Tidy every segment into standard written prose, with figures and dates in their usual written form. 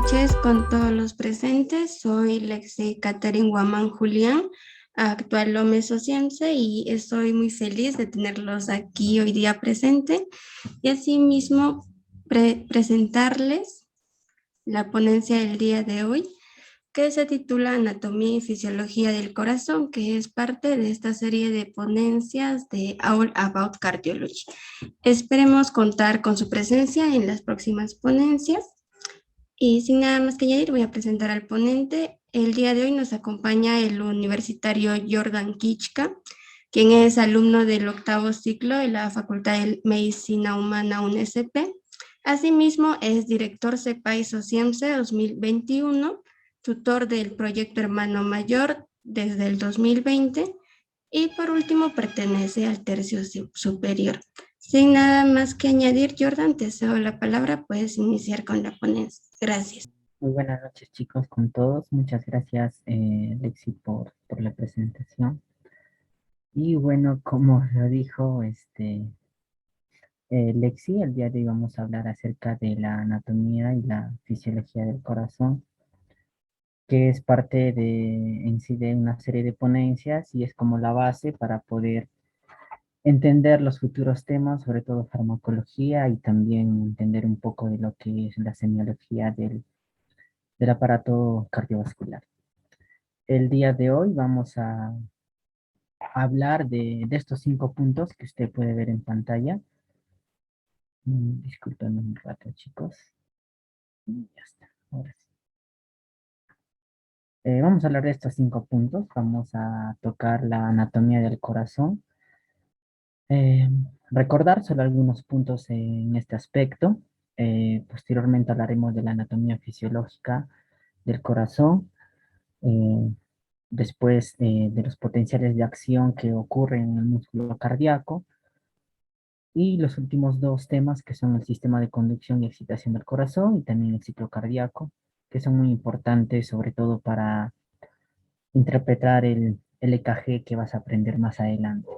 noches con todos los presentes. Soy Lexi Catherine Guamán Julián, actual Lome Sociense, y estoy muy feliz de tenerlos aquí hoy día presente y asimismo presentarles la ponencia del día de hoy, que se titula Anatomía y Fisiología del Corazón, que es parte de esta serie de ponencias de All About Cardiology. Esperemos contar con su presencia en las próximas ponencias. Y sin nada más que añadir, voy a presentar al ponente. El día de hoy nos acompaña el universitario Jordan Kichka, quien es alumno del octavo ciclo de la Facultad de Medicina Humana UNSP. Asimismo, es director CEPAI SOCIEMSE 2021, tutor del proyecto Hermano Mayor desde el 2020 y por último pertenece al tercio superior. Sin nada más que añadir, Jordan, te cedo la palabra, puedes iniciar con la ponencia. Gracias. Muy buenas noches, chicos, con todos. Muchas gracias, Lexi, por la presentación. Y bueno, como lo dijo Lexi, el día de hoy vamos a hablar acerca de la anatomía y la fisiología del corazón, que es parte en sí de una serie de ponencias y es como la base para poder entender los futuros temas, sobre todo farmacología, y también entender un poco de lo que es la semiología del aparato cardiovascular. El día de hoy vamos a hablar de estos 5 puntos que usted puede ver en pantalla. Disculpen un rato, chicos. Ya está, ahora sí. Vamos a hablar de estos 5 puntos. Vamos a tocar la anatomía del corazón. Eh, Recordar solo algunos puntos en este aspecto. Posteriormente hablaremos de la anatomía fisiológica del corazón. Eh, Después de los potenciales de acción que ocurren en el músculo cardíaco. Y los últimos dos temas que son el sistema de conducción y excitación del corazón y también el ciclo cardíaco, que son muy importantes sobre todo para interpretar el EKG que vas a aprender más adelante.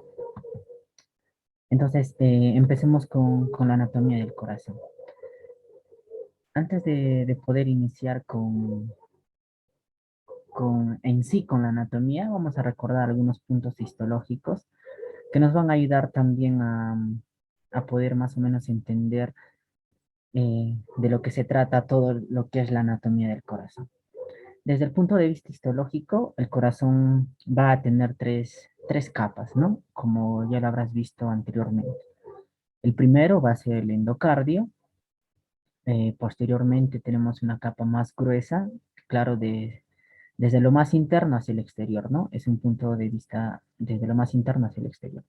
Entonces, empecemos con la anatomía del corazón. Antes de poder iniciar con la anatomía, vamos a recordar algunos puntos histológicos que nos van a ayudar también a poder más o menos entender de lo que se trata todo lo que es la anatomía del corazón. Desde el punto de vista histológico, el corazón va a tener tres capas, ¿no? Como ya lo habrás visto anteriormente. El primero va a ser el endocardio. Posteriormente tenemos una capa más gruesa, claro, desde lo más interno hacia el exterior, ¿no? Es un punto de vista desde lo más interno hacia el exterior.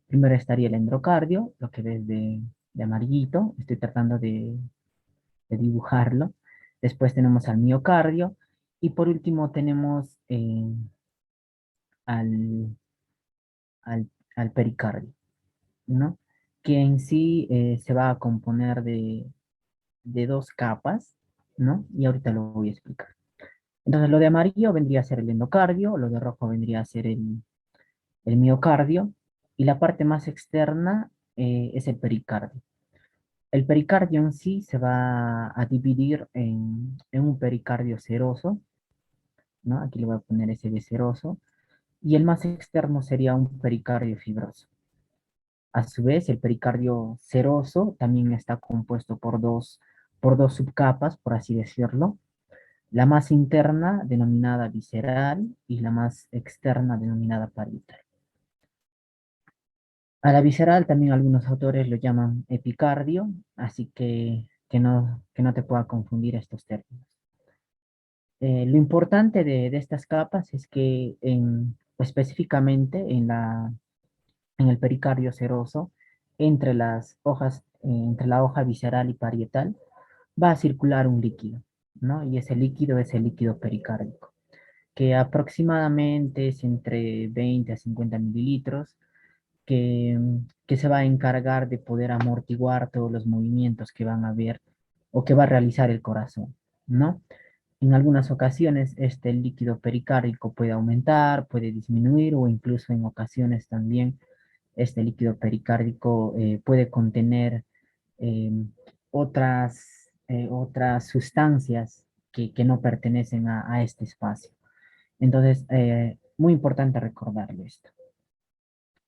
Primero estaría el endocardio, lo que ves de amarillito. Estoy tratando de dibujarlo. Después tenemos al miocardio y por último tenemos al, al pericardio, ¿no? Que en sí se va a componer de dos capas, ¿no? Y ahorita lo voy a explicar. Entonces lo de amarillo vendría a ser el endocardio, lo de rojo vendría a ser el miocardio y la parte más externa es el pericardio. El pericardio en sí se va a dividir en un pericardio seroso, ¿no? Aquí le voy a poner ese de seroso. Y el más externo sería un pericardio fibroso. A su vez, el pericardio seroso también está compuesto por dos subcapas, por así decirlo. La más interna, denominada visceral, y la más externa, denominada parietal. A la visceral también algunos autores lo llaman epicardio, así que no te pueda confundir estos términos. Lo importante de estas capas es que específicamente en el pericardio seroso, entre las hojas, entre la hoja visceral y parietal, va a circular un líquido, ¿no? Y ese líquido es el líquido pericárdico, que aproximadamente es entre 20 a 50 mililitros, que se va a encargar de poder amortiguar todos los movimientos que van a haber o que va a realizar el corazón, ¿no? En algunas ocasiones este líquido pericárdico puede aumentar, puede disminuir o incluso en ocasiones también este líquido pericárdico puede contener eh, otras sustancias que no pertenecen a este espacio. Entonces, muy importante recordarlo esto.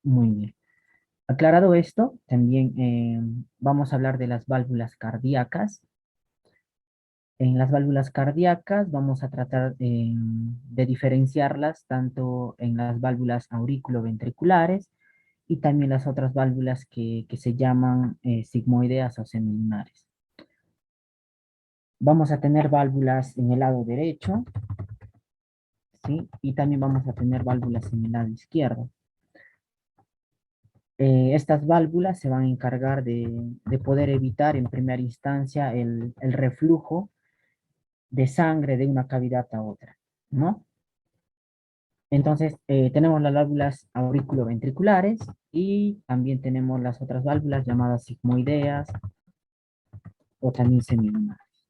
Muy bien. Aclarado esto, también vamos a hablar de las válvulas cardíacas. En las válvulas cardíacas vamos a tratar de diferenciarlas tanto en las válvulas auriculoventriculares y también las otras válvulas que se llaman sigmoideas o semilunares. Vamos a tener válvulas en el lado derecho, ¿sí? Y también vamos a tener válvulas en el lado izquierdo. Estas válvulas se van a encargar de poder evitar en primera instancia el reflujo de sangre de una cavidad a otra, ¿no? Entonces, tenemos las válvulas auriculoventriculares y también tenemos las otras válvulas llamadas sigmoideas o también semilunares,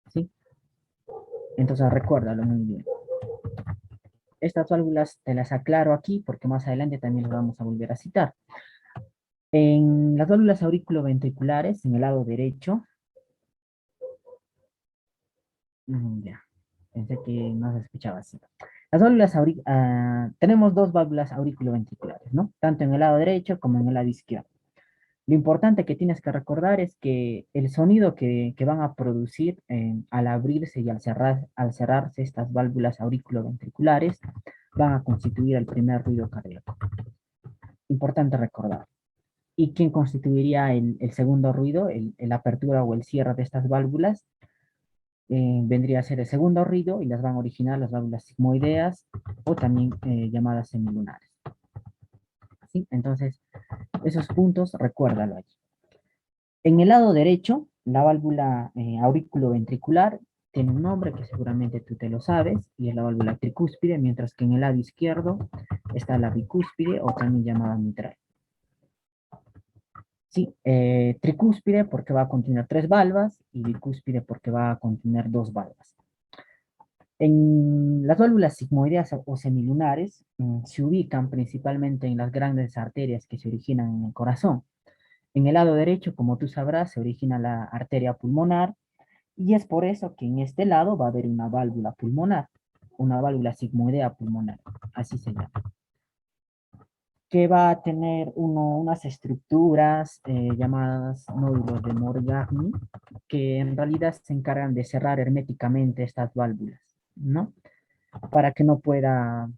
¿sí? Entonces, recuérdalo muy bien. Estas válvulas te las aclaro aquí porque más adelante también las vamos a volver a citar. En las válvulas auriculoventriculares, en el lado derecho, ya, pensé que no se escuchaba así. Las válvulas tenemos dos válvulas auriculoventriculares, ¿no? Tanto en el lado derecho como en el lado izquierdo. Lo importante que tienes que recordar es que el sonido que van a producir al abrirse y al cerrarse estas válvulas auriculoventriculares van a constituir el primer ruido cardíaco. Importante recordar. ¿Y quién constituiría el segundo ruido, la apertura o el cierre de estas válvulas? Vendría a ser el segundo ruido y las van a originar las válvulas sigmoideas o también llamadas semilunares. ¿Sí? Entonces, esos puntos, recuérdalo allí. En el lado derecho, la válvula auriculoventricular tiene un nombre que seguramente tú te lo sabes, y es la válvula tricúspide, mientras que en el lado izquierdo está la bicúspide o también llamada mitral. Sí, tricúspide porque va a contener 3 valvas y bicúspide porque va a contener 2 valvas. En las válvulas sigmoideas o semilunares se ubican principalmente en las grandes arterias que se originan en el corazón. En el lado derecho, como tú sabrás, se origina la arteria pulmonar y es por eso que en este lado va a haber una válvula pulmonar, una válvula sigmoidea pulmonar, así se llama, que va a tener unas estructuras llamadas nódulos de Morgagni, que en realidad se encargan de cerrar herméticamente estas válvulas, ¿no? Para que no pueda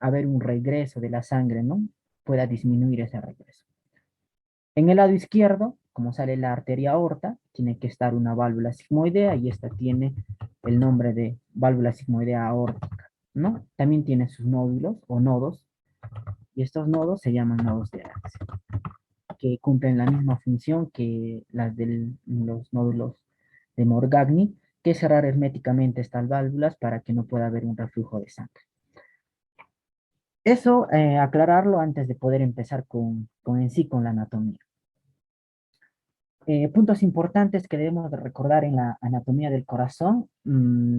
haber un regreso de la sangre, ¿no? Pueda disminuir ese regreso. En el lado izquierdo, como sale la arteria aorta, tiene que estar una válvula sigmoidea y esta tiene el nombre de válvula sigmoidea aórtica, ¿no? También tiene sus nódulos o nodos y estos nodos se llaman nodos de Arax, que cumplen la misma función que las de los nódulos de Morgagni, que es cerrar herméticamente estas válvulas para que no pueda haber un reflujo de sangre. Eso, aclararlo antes de poder empezar con en sí con la anatomía. Puntos importantes que debemos de recordar en la anatomía del corazón,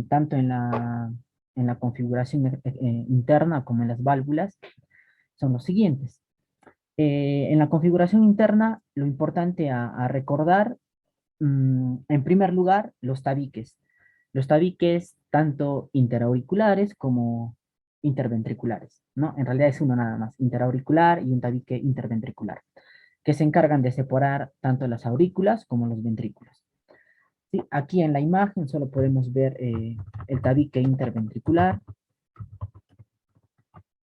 tanto en la configuración interna como en las válvulas, son los siguientes. En la configuración interna, lo importante a recordar, en primer lugar, los tabiques. Los tabiques tanto interauriculares como interventriculares, ¿no? En realidad es uno nada más, interauricular y un tabique interventricular, que se encargan de separar tanto las aurículas como los ventrículos. ¿Sí? Aquí en la imagen solo podemos ver el tabique interventricular,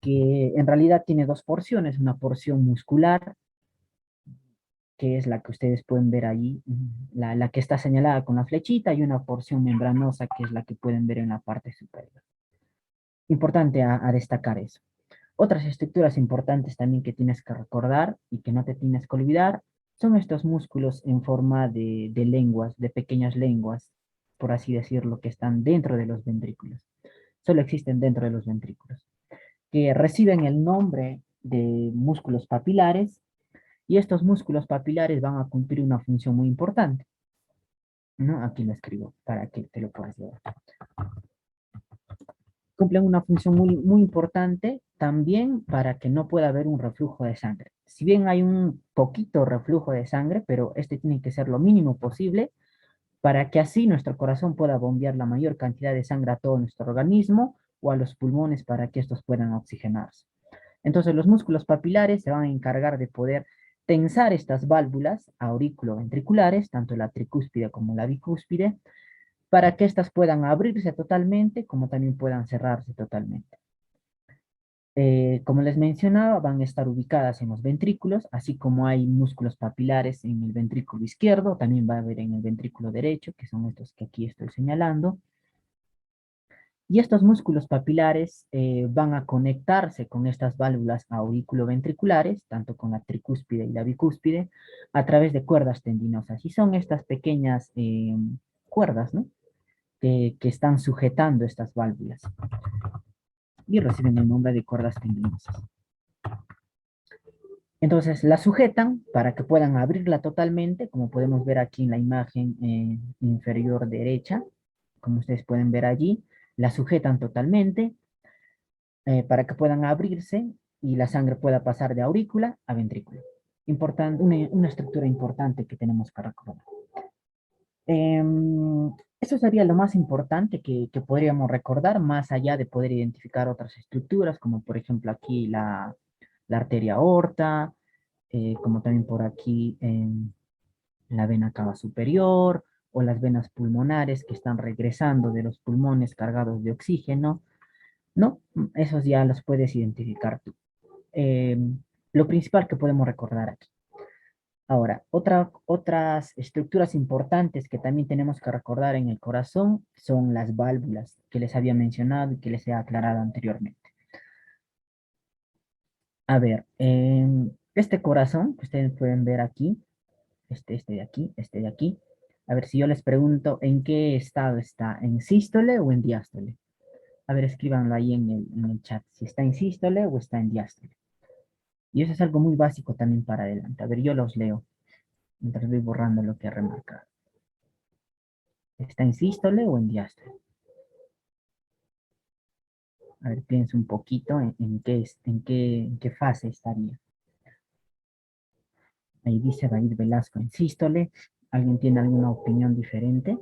que en realidad tiene dos porciones, una porción muscular, que es la que ustedes pueden ver ahí, la que está señalada con la flechita, y una porción membranosa, que es la que pueden ver en la parte superior. Importante a destacar eso. Otras estructuras importantes también que tienes que recordar y que no te tienes que olvidar son estos músculos en forma de lenguas, de pequeñas lenguas, por así decirlo, que están dentro de los ventrículos. Solo existen dentro de los ventrículos, que reciben el nombre de músculos papilares, y estos músculos papilares van a cumplir una función muy importante, ¿no? Aquí lo escribo para que te lo puedas llevar. Cumplen una función muy importante también para que no pueda haber un reflujo de sangre. Si bien hay un poquito reflujo de sangre, pero este tiene que ser lo mínimo posible para que así nuestro corazón pueda bombear la mayor cantidad de sangre a todo nuestro organismo o a los pulmones para que estos puedan oxigenarse. Entonces los músculos papilares se van a encargar de poder tensar estas válvulas auriculoventriculares, tanto la tricúspide como la bicúspide, para que éstas puedan abrirse totalmente, como también puedan cerrarse totalmente. Como les mencionaba, van a estar ubicadas en los ventrículos, así como hay músculos papilares en el ventrículo izquierdo, también va a haber en el ventrículo derecho, que son estos que aquí estoy señalando. Y estos músculos papilares van a conectarse con estas válvulas auriculoventriculares, tanto con la tricúspide y la bicúspide, a través de cuerdas tendinosas. Y son estas pequeñas cuerdas, ¿no? Que están sujetando estas válvulas. Y reciben el nombre de cuerdas tendinosas. Entonces la sujetan para que puedan abrirla totalmente, como podemos ver aquí en la imagen inferior derecha, como ustedes pueden ver allí, la sujetan totalmente para que puedan abrirse y la sangre pueda pasar de aurícula a ventrículo. Una estructura importante que tenemos que recordar. Eso sería lo más importante que podríamos recordar, más allá de poder identificar otras estructuras, como por ejemplo aquí la arteria aorta, como también por aquí la vena cava superior, o las venas pulmonares que están regresando de los pulmones cargados de oxígeno, ¿no? Esos ya los puedes identificar tú. Eh, lo principal que podemos recordar aquí. Ahora, otras estructuras importantes que también tenemos que recordar en el corazón son las válvulas que les había mencionado y que les he aclarado anteriormente. A ver, este corazón que ustedes pueden ver aquí, este de aquí, este de aquí. A ver, si yo les pregunto en qué estado está, ¿en sístole o en diástole? A ver, escríbanlo ahí en el chat, si está en sístole o está en diástole. Y eso es algo muy básico también para adelante. A ver, yo los leo, mientras voy borrando lo que he remarcado. ¿Está en sístole o en diástole? A ver, pienso un poquito en qué fase estaría. Ahí dice David Velasco en sístole. ¿Alguien tiene alguna opinión diferente?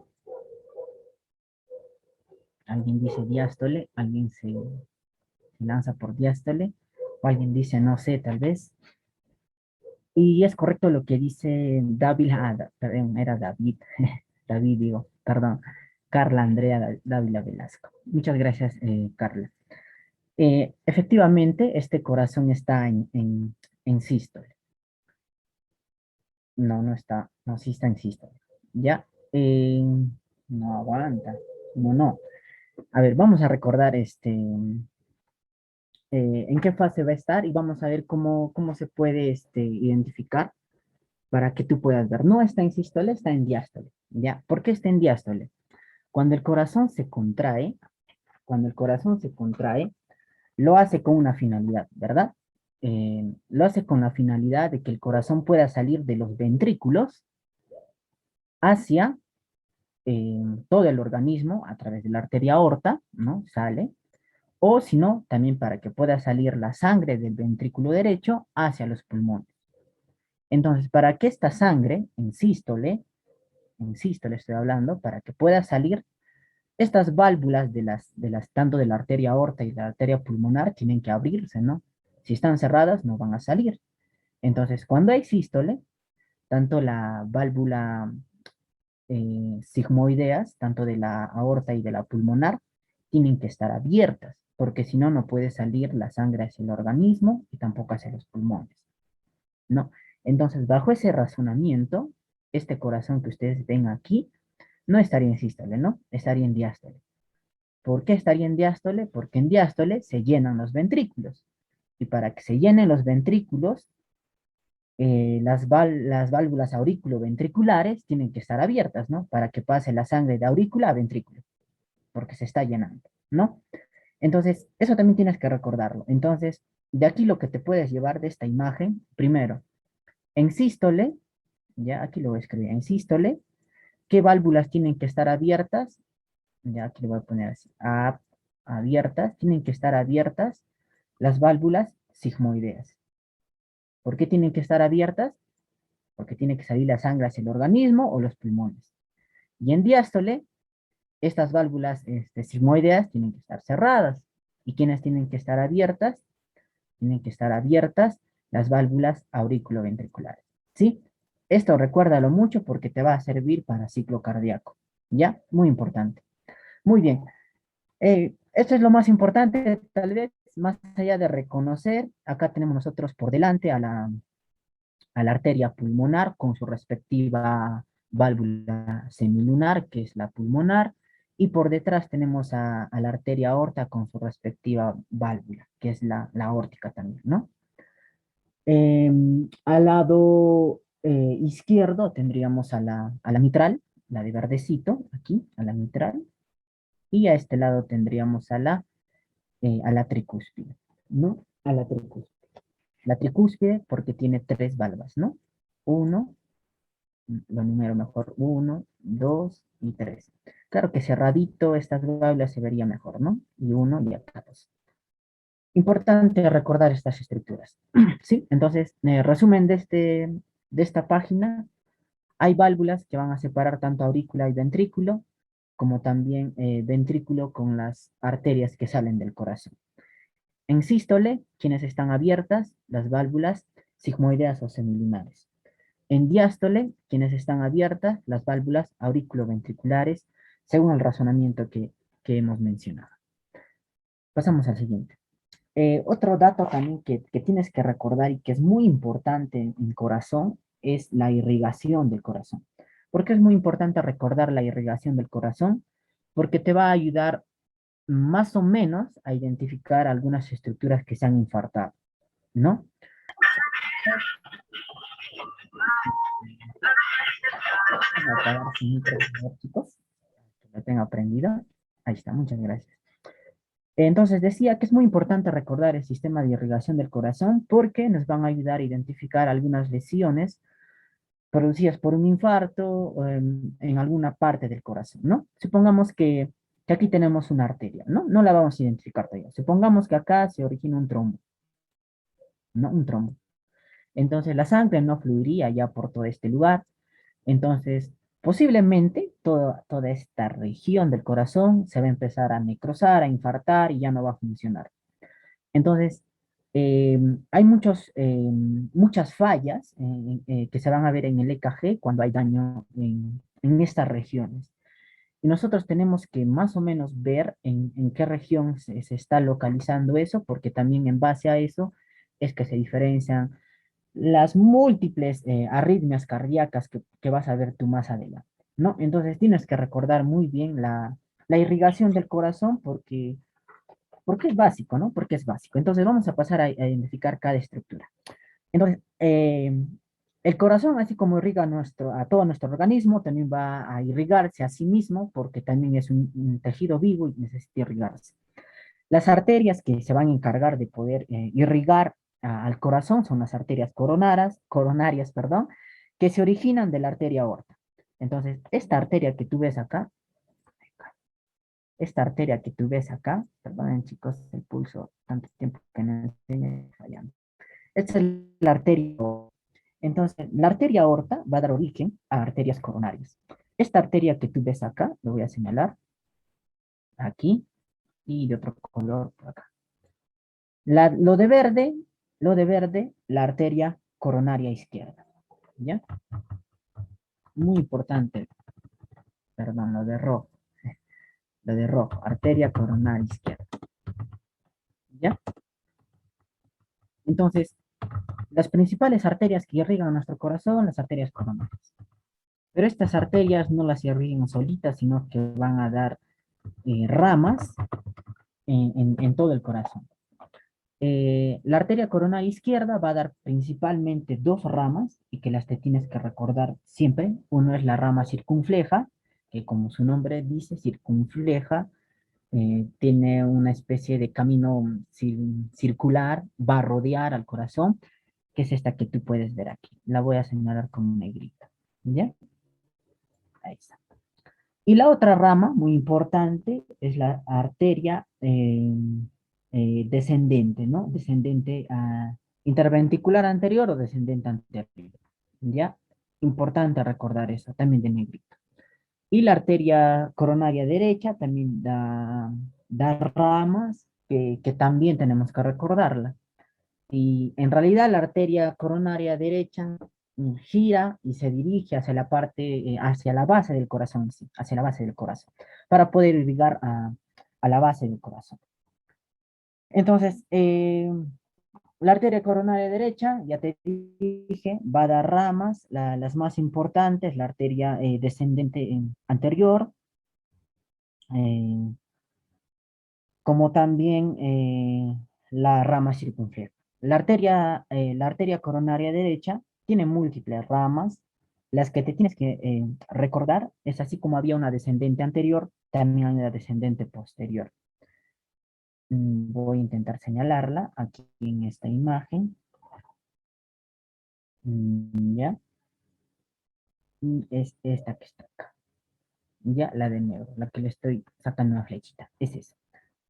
¿Alguien dice diástole? ¿Alguien se lanza por diástole? ¿O alguien dice no sé, tal vez? Y es correcto lo que dice David, perdón, era David, David digo, perdón, Carla Andrea Dávila Velasco. Muchas gracias, Carla. Efectivamente, este corazón está en sístole. No, no está, no, sí está en sístole. Ya, no aguanta, no, no. A ver, vamos a recordar en qué fase va a estar y vamos a ver cómo se puede identificar para que tú puedas ver. No está en sístole, está en diástole. ¿Ya? ¿Por qué está en diástole? Cuando el corazón se contrae, cuando el corazón se contrae, lo hace con una finalidad, ¿verdad? Lo hace con la finalidad de que el corazón pueda salir de los ventrículos hacia todo el organismo a través de la arteria aorta, ¿no? Sale. O si no, también para que pueda salir la sangre del ventrículo derecho hacia los pulmones. Entonces, para que esta sangre, insisto, le estoy hablando, para que pueda salir, estas válvulas tanto de la arteria aorta y de la arteria pulmonar tienen que abrirse, ¿no? Si están cerradas, no van a salir. Entonces, cuando hay sístole, tanto la válvula sigmoideas, tanto de la aorta y de la pulmonar, tienen que estar abiertas, porque si no, no puede salir la sangre hacia el organismo y tampoco hacia los pulmones, ¿no? Entonces, bajo ese razonamiento, este corazón que ustedes ven aquí, no estaría en sístole, ¿no? Estaría en diástole. ¿Por qué estaría en diástole? Porque en diástole se llenan los ventrículos. Y para que se llenen los ventrículos, las válvulas auriculoventriculares tienen que estar abiertas, ¿no? Para que pase la sangre de aurícula a ventrículo, porque se está llenando, ¿no? Entonces, eso también tienes que recordarlo. Entonces, de aquí lo que te puedes llevar de esta imagen, primero, en sístole, ya aquí lo voy a escribir, en sístole, ¿qué válvulas tienen que estar abiertas? Ya aquí lo voy a poner así, abiertas, tienen que estar abiertas las válvulas sigmoideas. ¿Por qué tienen que estar abiertas? Porque tiene que salir la sangre hacia el organismo o los pulmones. Y en diástole, estas válvulas sigmoideas tienen que estar cerradas. ¿Y quiénes tienen que estar abiertas? Tienen que estar abiertas las válvulas auriculoventriculares. ¿Sí? Esto recuérdalo mucho porque te va a servir para ciclo cardíaco. ¿Ya? Muy importante. Muy bien. Esto es lo más importante, tal vez, más allá de reconocer, acá tenemos nosotros por delante a la arteria pulmonar con su respectiva válvula semilunar, que es la pulmonar, y por detrás tenemos a la arteria aorta con su respectiva válvula, que es la aórtica también, ¿no? Al lado izquierdo tendríamos a la mitral, la de verdecito, aquí, a la mitral, y a este lado tendríamos a la tricúspide, ¿no? A la tricúspide. La tricúspide porque tiene tres valvas, ¿no? Uno, lo número mejor, uno, dos y tres. Claro que cerradito estas válvulas se vería mejor, ¿no? Y uno y acá dos. Importante recordar estas estructuras. ¿Sí? Entonces, resumen de esta página, hay válvulas que van a separar tanto aurícula y ventrículo, como también ventrículo con las arterias que salen del corazón. En sístole, quienes están abiertas, las válvulas sigmoideas o semilunares. En diástole, quienes están abiertas, las válvulas auriculoventriculares, según el razonamiento que hemos mencionado. Pasamos al siguiente. Otro dato también que tienes que recordar y que es muy importante en el corazón es la irrigación del corazón. ¿Por qué es muy importante recordar la irrigación del corazón? Porque te va a ayudar más o menos a identificar algunas estructuras que se han infartado, ¿no? Voy a apagar su micro, por favor, chicos, que lo tenga prendido. Ahí está, muchas gracias. Entonces decía que es muy importante recordar el sistema de irrigación del corazón porque nos van a ayudar a identificar algunas lesiones producidas por un infarto en alguna parte del corazón, ¿no? Supongamos que aquí tenemos una arteria, ¿no? No la vamos a identificar todavía. Supongamos que acá se origina un trombo, ¿no? Un trombo. Entonces la sangre no fluiría ya por todo este lugar. Entonces, posiblemente toda esta región del corazón se va a empezar a necrosar, a infartar y ya no va a funcionar. Entonces, hay muchas fallas que se van a ver en el EKG cuando hay daño en estas regiones. Y nosotros tenemos que más o menos ver en qué región se está localizando eso, porque también en base a eso es que se diferencian las múltiples arritmias cardíacas que vas a ver tú más adelante, ¿no? Entonces tienes que recordar muy bien la irrigación del corazón porque es básico, ¿no? Porque es básico. Entonces vamos a pasar a identificar cada estructura. Entonces, el corazón, así como irriga a todo nuestro organismo, también va a irrigarse a sí mismo porque también es un tejido vivo y necesita irrigarse. Las arterias que se van a encargar de poder irrigar al corazón son las arterias coronarias, perdón, que se originan de la arteria aorta. Entonces, esta arteria que tú ves acá, perdonen chicos, el pulso, tanto tiempo que no estoy fallando. Esta es la arteria aorta. Entonces, la arteria aorta va a dar origen a arterias coronarias. Esta arteria que tú ves acá, lo voy a señalar aquí y de otro color por acá. Lo de verde, la arteria coronaria izquierda. ¿Ya? Muy importante. Perdón, lo de rojo. Lo de rojo, arteria coronaria izquierda. ¿Ya? Entonces, las principales arterias que irrigan nuestro corazón, las arterias coronarias. Pero estas arterias no las irrigan solitas, sino que van a dar ramas en todo el corazón. La arteria coronaria izquierda va a dar principalmente dos ramas y que las te tienes que recordar siempre. Uno es la rama circunfleja, que como su nombre dice, circunfleja, tiene una especie de camino circular, va a rodear al corazón, que es esta que tú puedes ver aquí. La voy a señalar con negrita. ¿Ya? Ahí está. Y la otra rama, muy importante, es la arteria descendente, ¿no? Descendente a interventricular anterior o descendente anterior. ¿Ya? Importante recordar eso, también de negrito. Y la arteria coronaria derecha también da ramas que también tenemos que recordarla. Y en realidad la arteria coronaria derecha gira y se dirige hacia la parte, hacia la base del corazón, sí, hacia la base del corazón, para poder irrigar a la base del corazón. Entonces, la arteria coronaria derecha, ya te dije, va a dar ramas, las más importantes, la arteria descendente anterior, eh, como también la rama circunfleja. La arteria coronaria derecha tiene múltiples ramas. Las que te tienes que recordar es así como había una descendente anterior, también hay una descendente posterior. Voy a intentar señalarla aquí en esta imagen. ¿Ya? Es esta que está acá. Ya, la de negro, la que le estoy sacando una flechita. Es esa.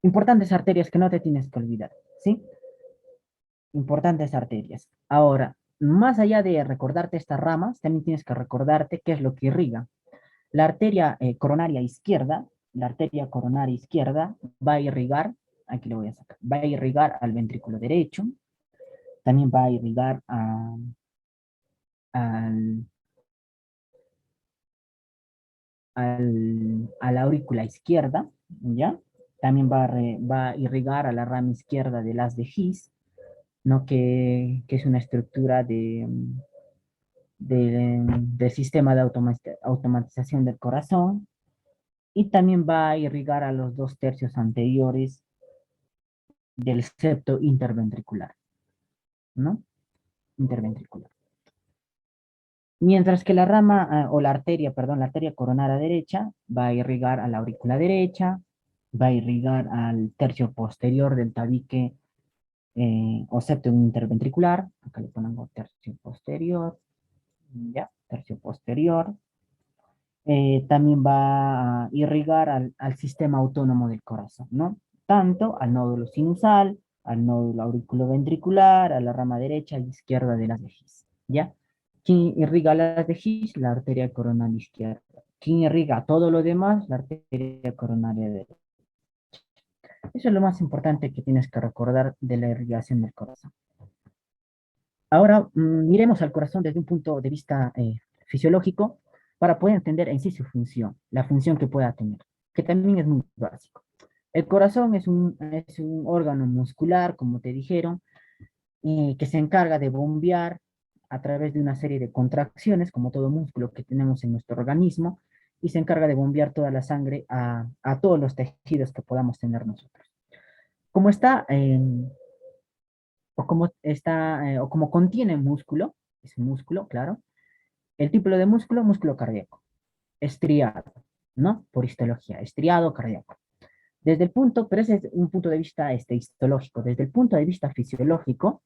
Importantes arterias que no te tienes que olvidar, ¿sí? Importantes arterias. Ahora, más allá de recordarte estas ramas, también tienes que recordarte qué es lo que irriga. La arteria coronaria izquierda, la arteria coronaria izquierda va a irrigar, aquí lo voy a sacar, va a irrigar al ventrículo derecho, también va a irrigar al, a la aurícula izquierda, ¿ya? También va a irrigar a la rama izquierda del haz de His, ¿no? Que es una estructura del sistema de automatización del corazón, y también va a irrigar a los 2/3 anteriores del septo interventricular, ¿no? Interventricular. Mientras que la rama, o la arteria, perdón, la arteria coronaria derecha va a irrigar a la aurícula derecha, va a irrigar al tercio posterior del tabique o septo interventricular, acá le ponemos tercio posterior, ya, tercio posterior. También va a irrigar al sistema autónomo del corazón, ¿no? Tanto al nódulo sinusal, al nódulo auriculoventricular, a la rama derecha y izquierda de las de His, ¿ya? ¿Quién irriga las de His? La arteria coronaria izquierda. ¿Quién irriga todo lo demás? La arteria coronaria derecha. Eso es lo más importante que tienes que recordar de la irrigación del corazón. Ahora miremos al corazón desde un punto de vista fisiológico para poder entender en sí su función, la función que pueda tener, que también es muy básico. El corazón es un órgano muscular, como te dijeron, que se encarga de bombear a través de una serie de contracciones, como todo músculo que tenemos en nuestro organismo, y se encarga de bombear toda la sangre a todos los tejidos que podamos tener nosotros. Como está o como contiene músculo, es músculo, claro, el tipo de músculo, músculo cardíaco, estriado, ¿no? Por histología, estriado cardíaco. Desde el punto, pero ese es un punto de vista histológico, desde el punto de vista fisiológico,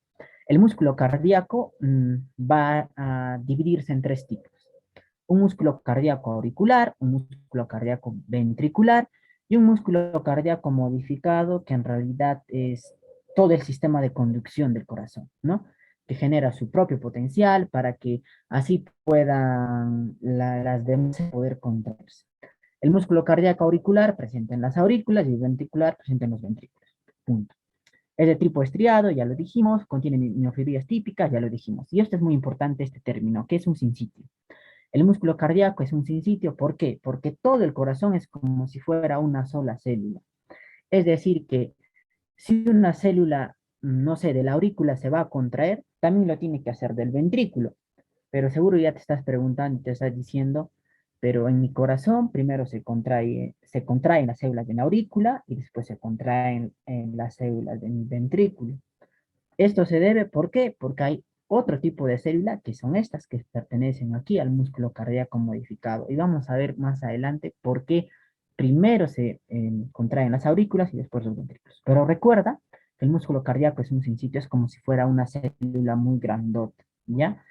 el músculo cardíaco va a dividirse en tres tipos. Un músculo cardíaco auricular, un músculo cardíaco ventricular y un músculo cardíaco modificado que en realidad es todo el sistema de conducción del corazón, ¿no? Que genera su propio potencial para que así puedan las demás poder contraerse. El músculo cardíaco auricular presente en las aurículas y el ventricular presente en los ventrículos. Punto. Es de tipo estriado, ya lo dijimos, contiene miofibrias típicas, ya lo dijimos. Y esto es muy importante, este término, que es un sinsitio. El músculo cardíaco es un sinsitio, ¿por qué? Porque todo el corazón es como si fuera una sola célula. Es decir, que si una célula, no sé, de la aurícula se va a contraer, también lo tiene que hacer del ventrículo. Pero seguro ya te estás preguntando, te estás diciendo, pero en mi corazón primero se contraen las células de la aurícula y después se contraen en las células de mi ventrículo. Esto se debe, ¿por qué? Porque hay otro tipo de célula que son estas que pertenecen aquí al músculo cardíaco modificado. Y vamos a ver más adelante por qué primero se contraen las aurículas y después los ventrículos. Pero recuerda que el músculo cardíaco es un sinsitio, es como si fuera una célula muy grandota, ¿ya?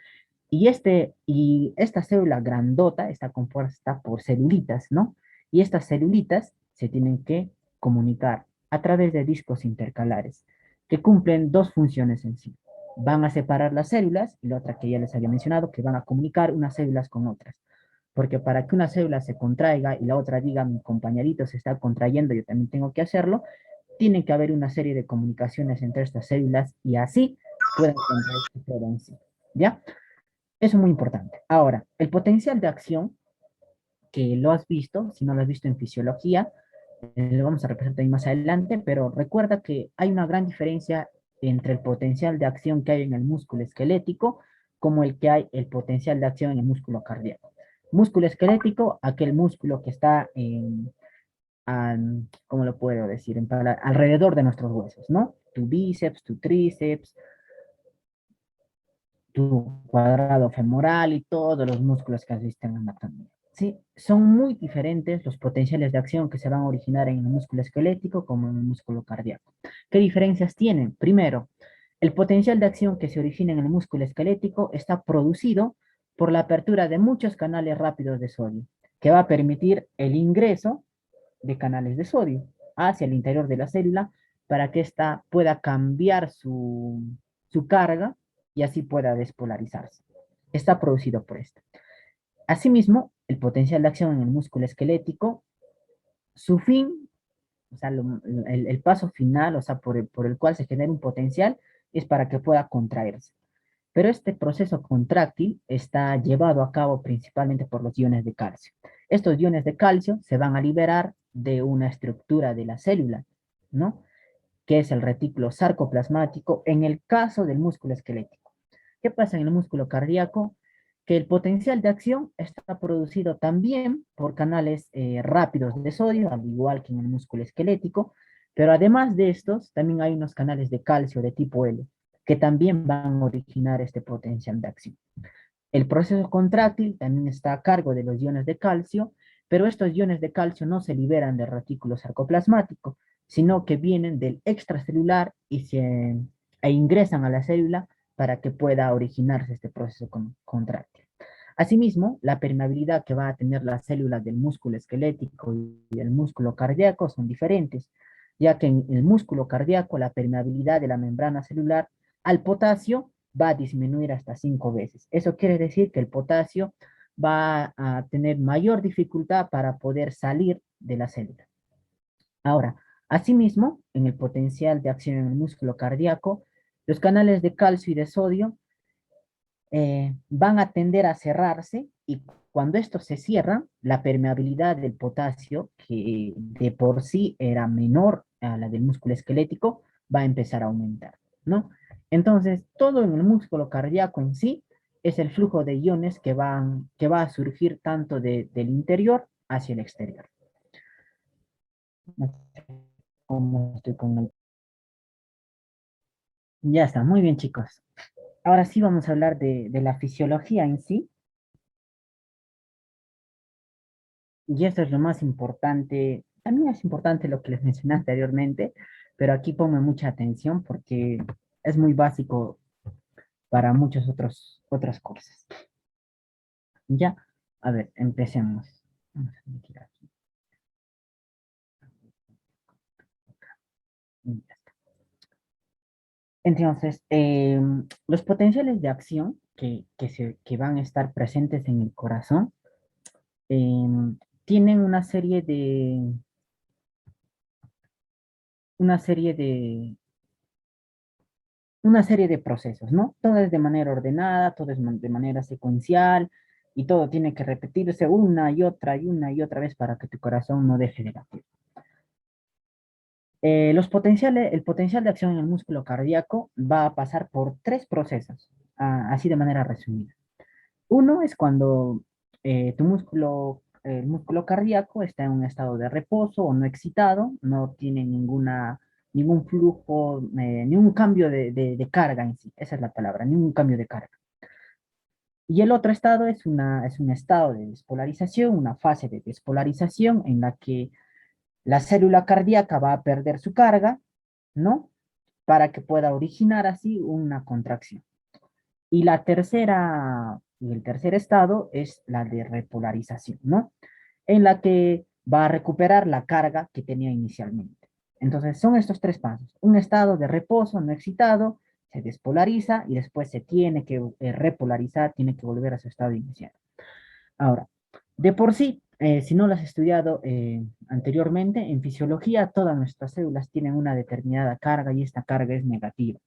Y esta célula grandota está compuesta por celulitas, ¿no? Y estas celulitas se tienen que comunicar a través de discos intercalares, que cumplen dos funciones en sí. Van a separar las células, y la otra que ya les había mencionado, que van a comunicar unas células con otras. porque para que una célula se contraiga y la otra diga, mi compañerito se está contrayendo, yo también tengo que hacerlo, tiene que haber una serie de comunicaciones entre estas células y así pueden contraerse todo en sí. ¿Ya? Eso es muy importante. Ahora, el potencial de acción, que lo has visto, si no lo has visto en fisiología, lo vamos a representar ahí más adelante, pero recuerda que hay una gran diferencia entre el potencial de acción que hay en el músculo esquelético como el que hay el potencial de acción en el músculo cardíaco. Músculo esquelético, aquel músculo que está ¿cómo lo puedo decir? Alrededor de nuestros huesos, ¿no? Tu bíceps, tu tríceps, tu cuadrado femoral y todos los músculos que has visto en la anatomía. ¿Sí? Son muy diferentes los potenciales de acción que se van a originar en el músculo esquelético como en el músculo cardíaco. ¿Qué diferencias tienen? Primero, el potencial de acción que se origina en el músculo esquelético está producido por la apertura de muchos canales rápidos de sodio, que va a permitir el ingreso de canales de sodio hacia el interior de la célula para que ésta pueda cambiar su carga y así pueda despolarizarse. Está producido por esto. Asimismo, el potencial de acción en el músculo esquelético, su fin, o sea, el paso final, o sea, por el cual se genera un potencial, es para que pueda contraerse. Pero este proceso contráctil está llevado a cabo principalmente por los iones de calcio. Estos iones de calcio se van a liberar de una estructura de la célula, ¿no? Que es el retículo sarcoplasmático en el caso del músculo esquelético. ¿Qué pasa en el músculo cardíaco? Que el potencial de acción está producido también por canales rápidos de sodio, al igual que en el músculo esquelético, pero además de estos, también hay unos canales de calcio de tipo L, que también van a originar este potencial de acción. El proceso contráctil también está a cargo de los iones de calcio, pero estos iones de calcio no se liberan del retículo sarcoplasmático, sino que vienen del extracelular e ingresan a la célula para que pueda originarse este proceso contráctil. Asimismo, la permeabilidad que va a tener las células del músculo esquelético y del músculo cardíaco son diferentes, ya que en el músculo cardíaco la permeabilidad de la membrana celular al potasio va a disminuir hasta 5 veces. Eso quiere decir que el potasio va a tener mayor dificultad para poder salir de la célula. Ahora, asimismo, en el potencial de acción en el músculo cardíaco, los canales de calcio y de sodio van a tender a cerrarse y cuando estos se cierran, la permeabilidad del potasio, que de por sí era menor a la del músculo esquelético, va a empezar a aumentar, ¿no? Entonces, todo en el músculo cardíaco en sí es el flujo de iones que va a surgir tanto del interior hacia el exterior. No sé cómo estoy con Ya está, muy bien, chicos. Ahora sí vamos a hablar de la fisiología en sí. Y eso es lo más importante. También es importante lo que les mencioné anteriormente, pero aquí ponme mucha atención porque es muy básico para muchas otras cosas. Ya, a ver, empecemos. Vamos a meter aquí. Ya está. Entonces, los potenciales de acción que van a estar presentes en el corazón tienen una serie de, una serie de procesos, ¿no? Todo es de manera ordenada, todo es de manera secuencial y todo tiene que repetirse una y otra vez para que tu corazón no deje de latir. El potencial de acción en el músculo cardíaco va a pasar por tres procesos, así de manera resumida. Uno es cuando el músculo cardíaco está en un estado de reposo o no excitado, no tiene ningún flujo, ningún cambio de carga en sí, esa es la palabra, ningún cambio de carga. Y el otro estado es un estado de despolarización, una fase de despolarización en la que la célula cardíaca va a perder su carga, ¿no? Para que pueda originar así una contracción. Y el tercer estado es la de repolarización, ¿no? En la que va a recuperar la carga que tenía inicialmente. Entonces, son estos tres pasos. Un estado de reposo no excitado, se despolariza y después se tiene que repolarizar, tiene que volver a su estado inicial. Ahora, De por sí, si no lo has estudiado anteriormente, en fisiología todas nuestras células tienen una determinada carga y esta carga es negativa.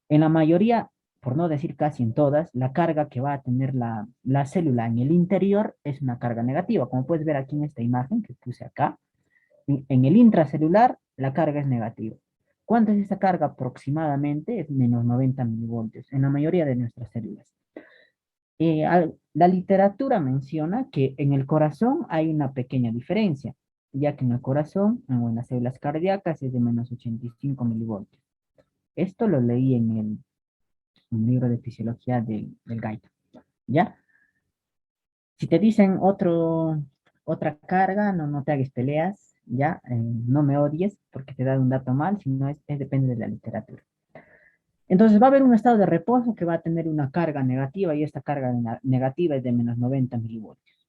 En la mayoría, por no decir casi en todas, la carga que va a tener la célula en el interior es una carga negativa. Como puedes ver aquí en esta imagen que puse acá, en el intracelular la carga es negativa. ¿Cuánto es esta carga? Aproximadamente es menos 90 milivoltios en la mayoría de nuestras células. La literatura menciona que en el corazón hay una pequeña diferencia, ya que en el corazón o en las células cardíacas es de menos 85 milivoltios. Esto lo leí en un libro de fisiología del Gaita, ¿ya? Si te dicen otra carga, no te hagas peleas, ¿ya? No me odies porque te da un dato mal, sino depende de la literatura. Entonces va a haber un estado de reposo que va a tener una carga negativa y esta carga negativa es de menos 90 milivoltios.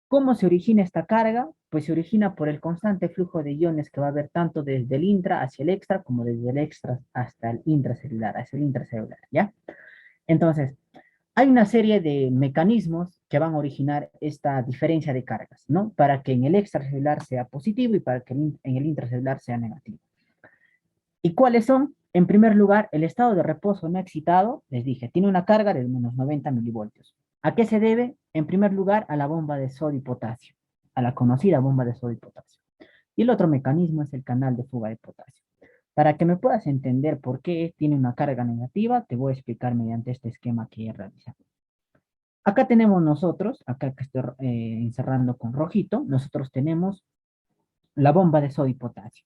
¿Cómo se origina esta carga? Pues se origina por el constante flujo de iones que va a haber tanto desde el intra hacia el extra como desde el extra hasta el intracelular, hacia el intracelular, ¿ya? Entonces, hay una serie de mecanismos que van a originar esta diferencia de cargas, ¿no? Para que en el extracelular sea positivo y para que en el intracelular sea negativo. ¿Y cuáles son? En primer lugar, el estado de reposo no excitado, les dije, tiene una carga de menos 90 milivoltios. ¿A qué se debe? En primer lugar, a la bomba de sodio y potasio, a la conocida bomba de sodio y potasio. Y el otro mecanismo es el canal de fuga de potasio. Para que me puedas entender por qué tiene una carga negativa, te voy a explicar mediante este esquema que he realizado. Acá tenemos nosotros, acá que estoy encerrando con rojito, nosotros tenemos la bomba de sodio y potasio,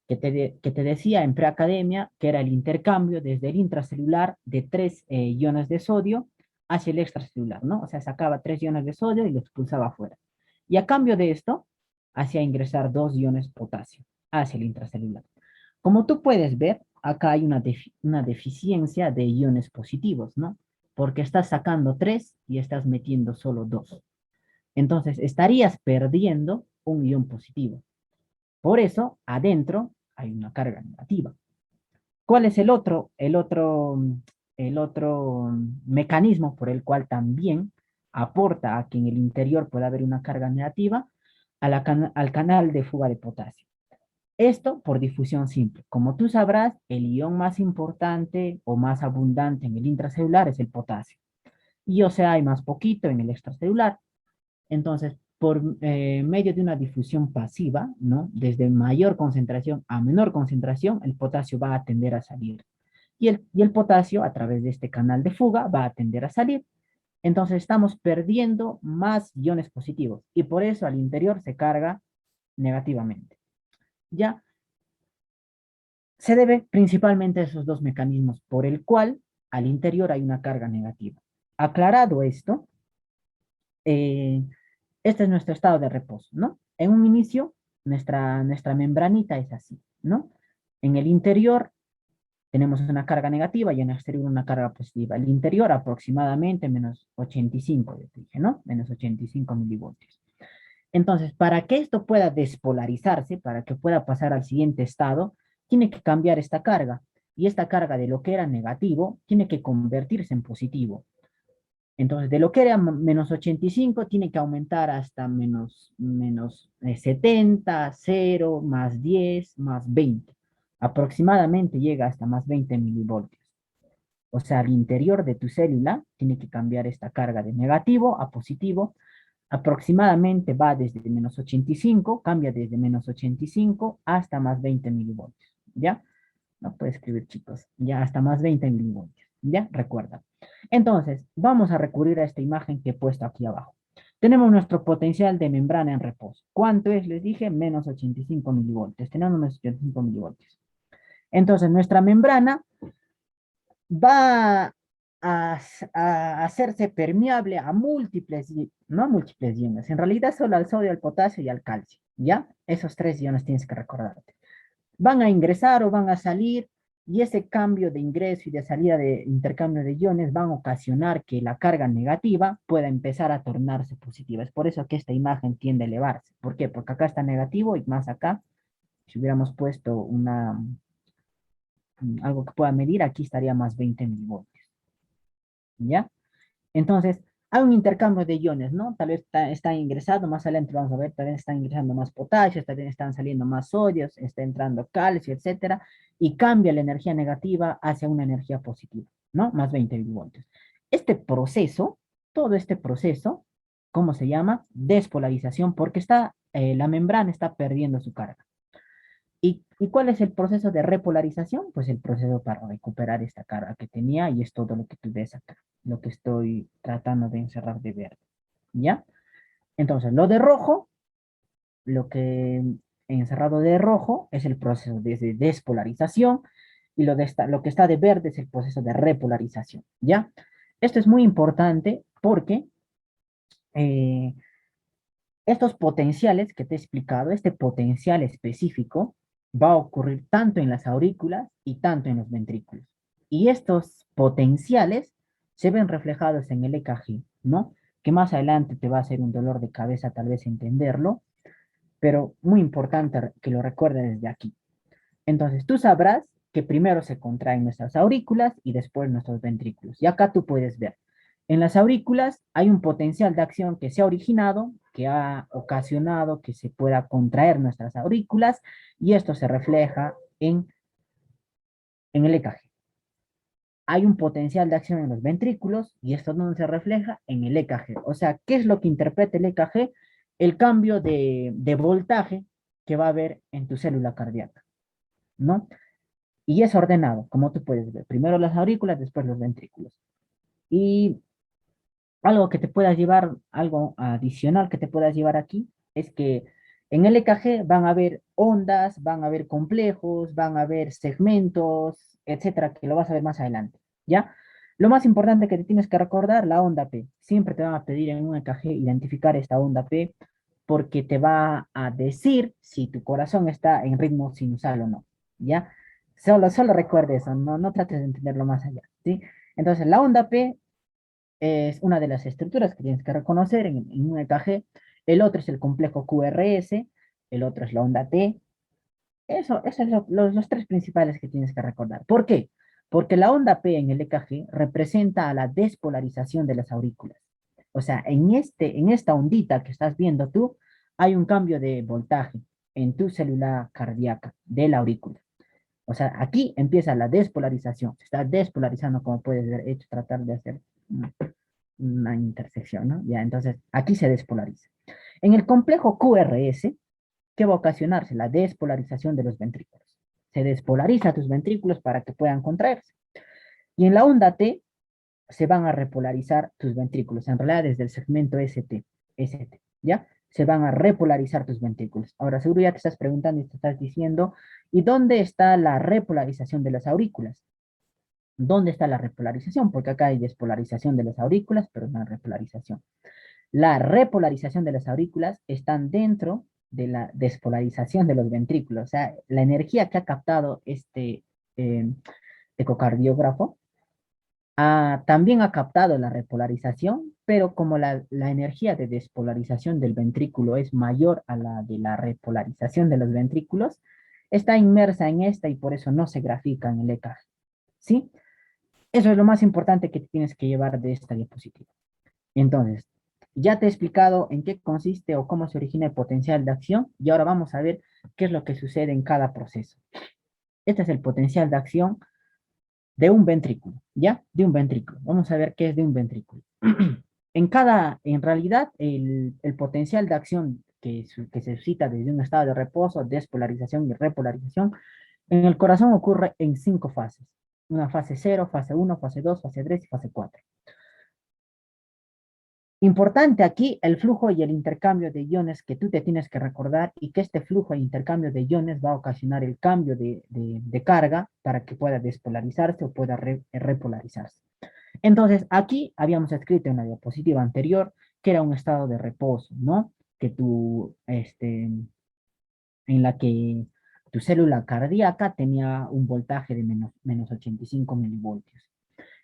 que te decía en preacademia que era el intercambio desde el intracelular de 3 iones de sodio hacia el extracelular, ¿no? O sea, sacaba 3 iones de sodio y lo expulsaba afuera. Y a cambio de esto, hacía ingresar 2 iones de potasio hacia el intracelular. Como tú puedes ver, acá hay una deficiencia de iones positivos, ¿no? Porque estás sacando 3 y estás metiendo solo 2. Entonces, estarías perdiendo un ion positivo. Por eso, adentro hay una carga negativa. ¿Cuál es el otro mecanismo por el cual también aporta a que en el interior pueda haber una carga negativa? Al canal de fuga de potasio. Esto por difusión simple. Como tú sabrás, el ion más importante o más abundante en el intracelular es el potasio. Y o sea, hay más poquito en el extracelular. Entonces, por medio de una difusión pasiva, ¿no? Desde mayor concentración a menor concentración, el potasio va a tender a salir. Y el potasio, a través de este canal de fuga, va a tender a salir. Entonces, estamos perdiendo más iones positivos. Y por eso al interior se carga negativamente. ¿Ya? Se debe principalmente a esos dos mecanismos por el cual al interior hay una carga negativa. Aclarado esto, eh, este es nuestro estado de reposo, ¿no? En un inicio, nuestra membranita es así, ¿no? En el interior tenemos una carga negativa y en el exterior una carga positiva. El interior aproximadamente menos 85, ya te dije, ¿no? Menos 85 milivoltios. Entonces, para que esto pueda despolarizarse, para que pueda pasar al siguiente estado, tiene que cambiar esta carga. Y esta carga de lo que era negativo tiene que convertirse en positivo. Entonces, de lo que era menos 85, tiene que aumentar hasta menos 70, 0, más 10, más 20. Aproximadamente llega hasta más 20 milivoltios. O sea, al interior de tu célula tiene que cambiar esta carga de negativo a positivo. Aproximadamente va desde menos 85, cambia desde menos 85 hasta más 20 milivoltios. ¿Ya? No puede escribir, chicos. Ya hasta más 20 milivoltios. ¿Ya? Recuerda. Entonces, vamos a recurrir a esta imagen que he puesto aquí abajo. Tenemos nuestro potencial de membrana en reposo. ¿Cuánto es? Les dije, menos 85 milivoltios. Tenemos menos 85 milivoltios. Entonces, nuestra membrana va a hacerse permeable a múltiples, no a múltiples iones, en realidad solo al sodio, al potasio y al calcio, ¿ya? Esos 3 iones tienes que recordarte. Van a ingresar o van a salir, y ese cambio de ingreso y de salida de intercambio de iones van a ocasionar que la carga negativa pueda empezar a tornarse positiva. Es por eso que esta imagen tiende a elevarse. ¿Por qué? Porque acá está negativo y más acá, si hubiéramos puesto algo que pueda medir, aquí estaría más 20 milivoltios. ¿Ya? Entonces, Hay un intercambio de iones, ¿no? Tal vez está ingresando, más adelante vamos a ver, tal vez están ingresando más potasio, tal vez están saliendo más sodios, está entrando calcio, etcétera, y cambia la energía negativa hacia una energía positiva, ¿no? Más 20 milivoltios. Este proceso, todo este proceso, ¿cómo se llama? Despolarización, porque la membrana está perdiendo su carga. ¿Y cuál es el proceso de repolarización? Pues el proceso para recuperar esta carga que tenía y es todo lo que tú ves acá, lo que estoy tratando de encerrar de verde, ¿ya? Entonces, lo de rojo, lo que encerrado de rojo es el proceso de despolarización y lo que está de verde es el proceso de repolarización, ¿ya? Esto es muy importante porque eh, estos potenciales que te he explicado, este potencial específico, va a ocurrir tanto en las aurículas y tanto en los ventrículos. Y estos potenciales se ven reflejados en el EKG, ¿no? Que más adelante te va a hacer un dolor de cabeza tal vez entenderlo, pero muy importante que lo recuerdes desde aquí. Entonces tú sabrás que primero se contraen nuestras aurículas y después nuestros ventrículos. Y acá tú puedes ver, en las aurículas hay un potencial de acción que se ha originado, que ha ocasionado que se pueda contraer nuestras aurículas y esto se refleja en el EKG. Hay un potencial de acción en los ventrículos y esto no se refleja en el EKG. O sea, ¿qué es lo que interpreta el EKG? El cambio de voltaje que va a haber en tu célula cardíaca, ¿no? Y es ordenado, como tú puedes ver. Primero las aurículas, después los ventrículos. Y algo que te puedas llevar, algo adicional que te puedas llevar aquí, es que en el EKG van a haber ondas, van a haber complejos, van a haber segmentos, etcétera, que lo vas a ver más adelante, ¿ya? Lo más importante que te tienes que recordar, la onda P. Siempre te van a pedir en un EKG identificar esta onda P porque te va a decir si tu corazón está en ritmo sinusal o no, ¿ya? Solo recuerde eso, no trates de entenderlo más allá, ¿sí? Entonces, la onda P es una de las estructuras que tienes que reconocer en un EKG. El otro es el complejo QRS, el otro es la onda T. Eso es los tres principales que tienes que recordar. ¿Por qué? Porque la onda P en el EKG representa a la despolarización de las aurículas. O sea, en esta ondita que estás viendo tú, hay un cambio de voltaje en tu célula cardíaca de la aurícula. O sea, aquí empieza la despolarización. Se está despolarizando, como puedes ver, he hecho tratar de hacer una intersección, ¿no? Ya, entonces, aquí se despolariza. En el complejo QRS, ¿qué va a ocasionarse? La despolarización de los ventrículos. Se despolariza tus ventrículos para que puedan contraerse. Y en la onda T, se van a repolarizar tus ventrículos, en realidad desde el segmento ST, ¿ya? Se van a repolarizar tus ventrículos. Ahora, seguro ya te estás preguntando y te estás diciendo, ¿y dónde está la repolarización de las aurículas? ¿Dónde está la repolarización? Porque acá hay despolarización de las aurículas, pero no hay repolarización. La repolarización de las aurículas están dentro de la despolarización de los ventrículos. O sea, la energía que ha captado este eh, ecocardiógrafo también ha captado la repolarización, pero como la energía de despolarización del ventrículo es mayor a la de la repolarización de los ventrículos, está inmersa en esta y por eso no se grafica en el EKG. ¿Sí? Eso es lo más importante que tienes que llevar de esta diapositiva. Entonces, ya te he explicado en qué consiste o cómo se origina el potencial de acción y ahora vamos a ver qué es lo que sucede en cada proceso. Este es el potencial de acción de un ventrículo, ¿ya? De un ventrículo. Vamos a ver qué es de un ventrículo. En realidad, el potencial de acción que se suscita desde un estado de reposo, despolarización y repolarización, en el corazón ocurre en 5 fases. Una fase 0, fase 1, fase 2, fase 3 y fase 4. Importante aquí el flujo y el intercambio de iones que tú te tienes que recordar y que este flujo e intercambio de iones va a ocasionar el cambio de carga para que pueda despolarizarse o pueda repolarizarse. Entonces, aquí habíamos escrito en la diapositiva anterior que era un estado de reposo, ¿no? Que en la que tu célula cardíaca tenía un voltaje de menos 85 milivoltios.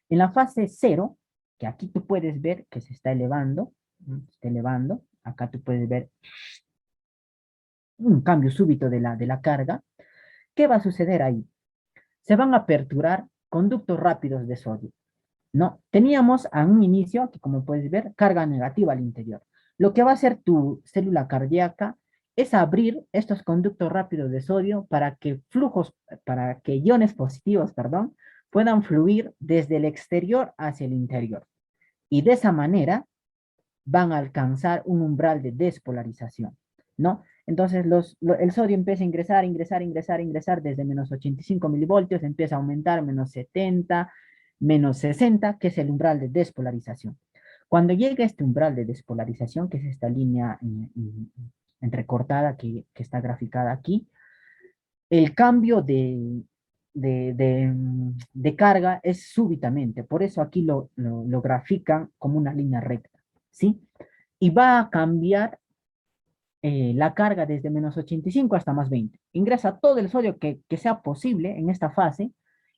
En la fase cero, que aquí tú puedes ver que se está elevando, ¿no? Se está elevando, acá tú puedes ver un cambio súbito de la carga. ¿Qué va a suceder ahí? Se van a aperturar conductos rápidos de sodio. ¿no? Teníamos a un inicio, aquí como puedes ver, carga negativa al interior. Lo que va a hacer tu célula cardíaca es abrir estos conductos rápidos de sodio para que iones positivos, perdón, puedan fluir desde el exterior hacia el interior. Y de esa manera van a alcanzar un umbral de despolarización, ¿no? Entonces el sodio empieza a ingresar desde menos 85 milivoltios, empieza a aumentar menos 70, menos 60, que es el umbral de despolarización. Cuando llega este umbral de despolarización, que es esta línea entrecortada que está graficada aquí, el cambio de carga es súbitamente, por eso aquí lo grafican como una línea recta, ¿sí? Y va a cambiar la carga desde menos 85 hasta más 20. Ingresa todo el sodio que sea posible en esta fase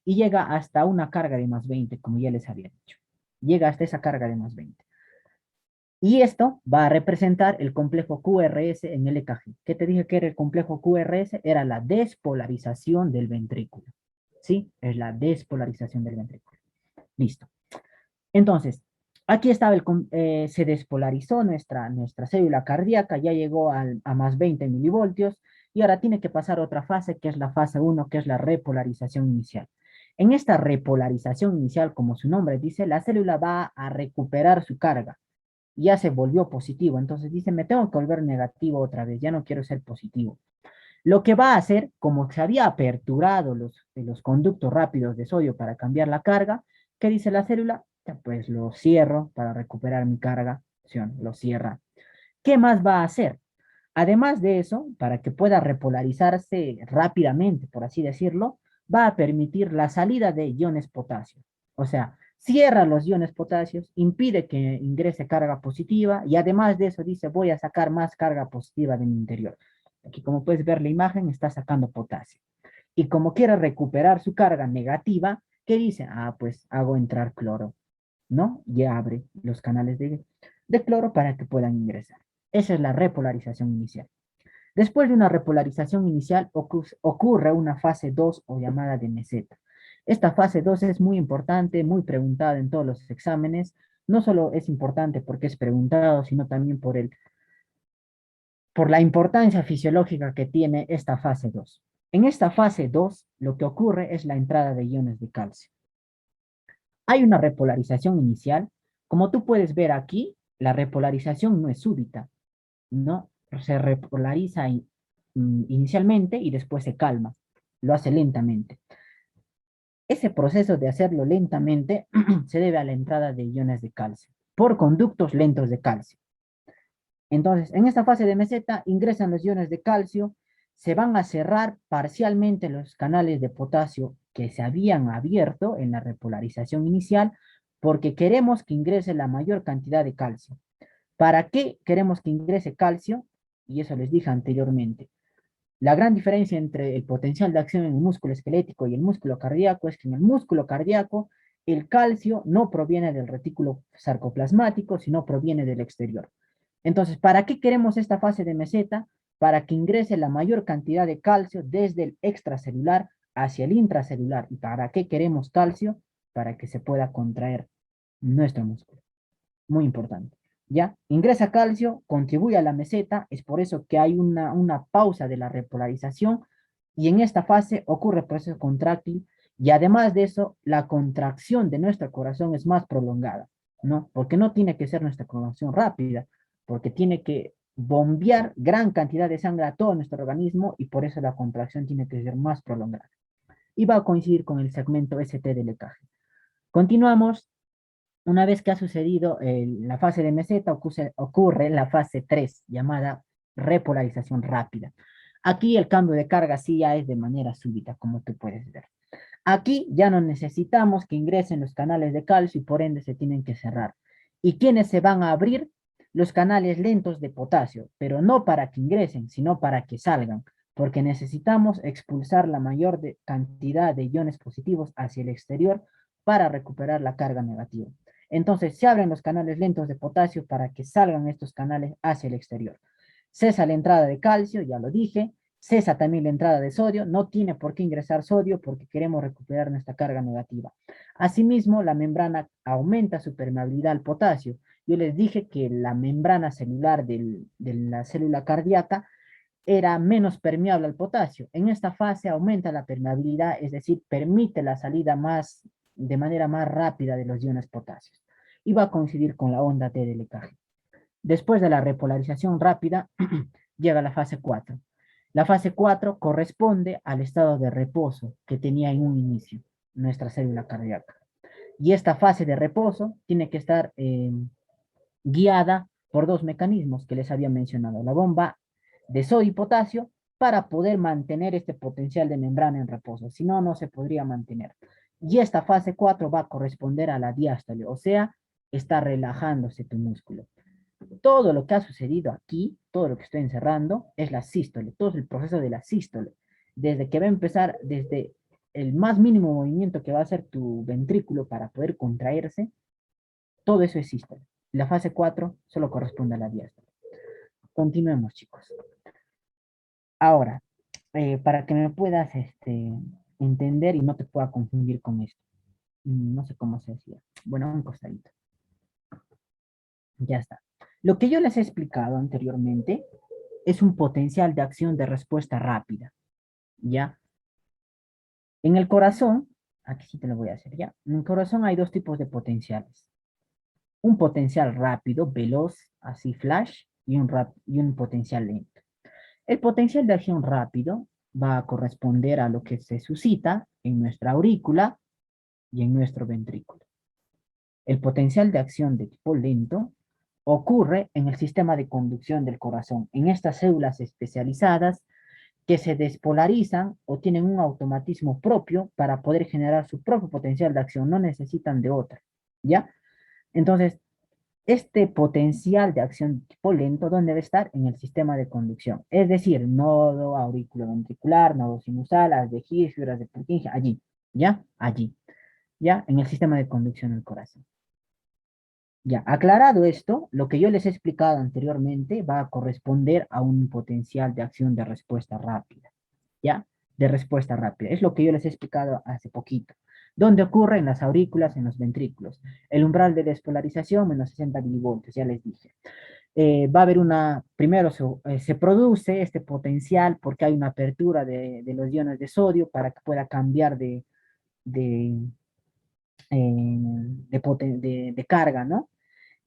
y llega hasta una carga de más 20, como ya les había dicho. Llega hasta esa carga de más 20. Y esto va a representar el complejo QRS en el EKG. ¿Qué te dije que era el complejo QRS? Era la despolarización del ventrículo. ¿Sí? Es la despolarización del ventrículo. Listo. Entonces, aquí estaba se despolarizó nuestra célula cardíaca, ya llegó a más 20 milivoltios, y ahora tiene que pasar otra fase, que es la fase 1, que es la repolarización inicial. En esta repolarización inicial, como su nombre dice, la célula va a recuperar su carga. Ya se volvió positivo, entonces dice, me tengo que volver negativo otra vez, ya no quiero ser positivo. Lo que va a hacer, como se había aperturado los conductos rápidos de sodio para cambiar la carga, ¿qué dice la célula? Ya, pues lo cierro para recuperar mi carga, lo cierra. ¿Qué más va a hacer? Además de eso, para que pueda repolarizarse rápidamente, por así decirlo, va a permitir la salida de iones potasio. O sea, cierra los iones potasios, impide que ingrese carga positiva y además de eso dice, voy a sacar más carga positiva de mi interior. Aquí como puedes ver la imagen, está sacando potasio. Y como quiere recuperar su carga negativa, ¿qué dice? Ah, pues hago entrar cloro, ¿no? Y abre los canales de cloro para que puedan ingresar. Esa es la repolarización inicial. Después de una repolarización inicial ocurre una fase 2 o llamada de meseta. Esta fase 2 es muy importante, muy preguntada en todos los exámenes. No solo es importante porque es preguntado, sino también por la importancia fisiológica que tiene esta fase 2. En esta fase 2, lo que ocurre es la entrada de iones de calcio. Hay una repolarización inicial. Como tú puedes ver aquí, la repolarización no es súbita, ¿no? Se repolariza inicialmente y después se calma. Lo hace lentamente. Ese proceso de hacerlo lentamente se debe a la entrada de iones de calcio por conductos lentos de calcio. Entonces, en esta fase de meseta ingresan los iones de calcio, se van a cerrar parcialmente los canales de potasio que se habían abierto en la repolarización inicial porque queremos que ingrese la mayor cantidad de calcio. ¿Para qué queremos que ingrese calcio? Y eso les dije anteriormente. La gran diferencia entre el potencial de acción en el músculo esquelético y el músculo cardíaco es que en el músculo cardíaco el calcio no proviene del retículo sarcoplasmático, sino proviene del exterior. Entonces, ¿para qué queremos esta fase de meseta? Para que ingrese la mayor cantidad de calcio desde el extracelular hacia el intracelular. ¿Y para qué queremos calcio? Para que se pueda contraer nuestro músculo. Muy importante. ¿Ya? Ingresa calcio, contribuye a la meseta, es por eso que hay una pausa de la repolarización y en esta fase ocurre el proceso contráctil y además de eso, la contracción de nuestro corazón es más prolongada, ¿no? Porque no tiene que ser nuestra contracción rápida, porque tiene que bombear gran cantidad de sangre a todo nuestro organismo y por eso la contracción tiene que ser más prolongada. Y va a coincidir con el segmento ST del EKG. Continuamos. Una vez que ha sucedido la fase de meseta, ocurre la fase 3, llamada repolarización rápida. Aquí el cambio de carga sí ya es de manera súbita, como tú puedes ver. Aquí ya no necesitamos que ingresen los canales de calcio y por ende se tienen que cerrar. ¿Y quiénes se van a abrir? Los canales lentos de potasio, pero no para que ingresen, sino para que salgan, porque necesitamos expulsar la mayor cantidad de iones positivos hacia el exterior para recuperar la carga negativa. Entonces se abren los canales lentos de potasio para que salgan estos canales hacia el exterior. Cesa la entrada de calcio, ya lo dije, cesa también la entrada de sodio, no tiene por qué ingresar sodio porque queremos recuperar nuestra carga negativa. Asimismo, la membrana aumenta su permeabilidad al potasio. Yo les dije que la membrana celular de la célula cardíaca era menos permeable al potasio. En esta fase aumenta la permeabilidad, es decir, permite la salida de manera más rápida de los iones potasios. Y va a coincidir con la onda T de lecaje. Después de la repolarización rápida, llega la fase 4. La fase 4 corresponde al estado de reposo que tenía en un inicio nuestra célula cardíaca. Y esta fase de reposo tiene que estar guiada por dos mecanismos que les había mencionado. La bomba de sodio y potasio para poder mantener este potencial de membrana en reposo. Si no, no se podría mantener. Y esta fase 4 va a corresponder a la diástole, o sea, está relajándose tu músculo. Todo lo que ha sucedido aquí, todo lo que estoy encerrando, es la sístole, todo es el proceso de la sístole. Desde que va a empezar, desde el más mínimo movimiento que va a hacer tu ventrículo para poder contraerse, todo eso es sístole. La fase 4 solo corresponde a la diástole. Continuemos, chicos. Ahora, para que me puedas entender y no te pueda confundir con esto. No sé cómo se decía. Bueno, un costadito. Ya está. Lo que yo les he explicado anteriormente es un potencial de acción de respuesta rápida. ¿Ya? En el corazón, aquí sí te lo voy a hacer ya. En el corazón hay dos tipos de potenciales. Un potencial rápido, veloz, así flash, y un potencial lento. El potencial de acción rápido va a corresponder a lo que se suscita en nuestra aurícula y en nuestro ventrículo. El potencial de acción de tipo lento ocurre en el sistema de conducción del corazón, en estas células especializadas que se despolarizan o tienen un automatismo propio para poder generar su propio potencial de acción, no necesitan de otra, ¿ya? Entonces, este potencial de acción tipo lento, ¿dónde debe estar? En el sistema de conducción. Es decir, nodo auriculoventricular, nodo sinusal, haz de Hirsch, fibras de Purkinje, allí, ¿ya? Allí, ¿ya? En el sistema de conducción del corazón. Ya, aclarado esto, lo que yo les he explicado anteriormente va a corresponder a un potencial de acción de respuesta rápida, ¿ya? De respuesta rápida. Es lo que yo les he explicado hace poquito. ¿Dónde ocurre? En las aurículas, en los ventrículos. El umbral de despolarización, menos 60 milivoltios, ya les dije. Va a haber primero se produce este potencial porque hay una apertura de los iones de sodio para que pueda cambiar de, de carga, ¿no?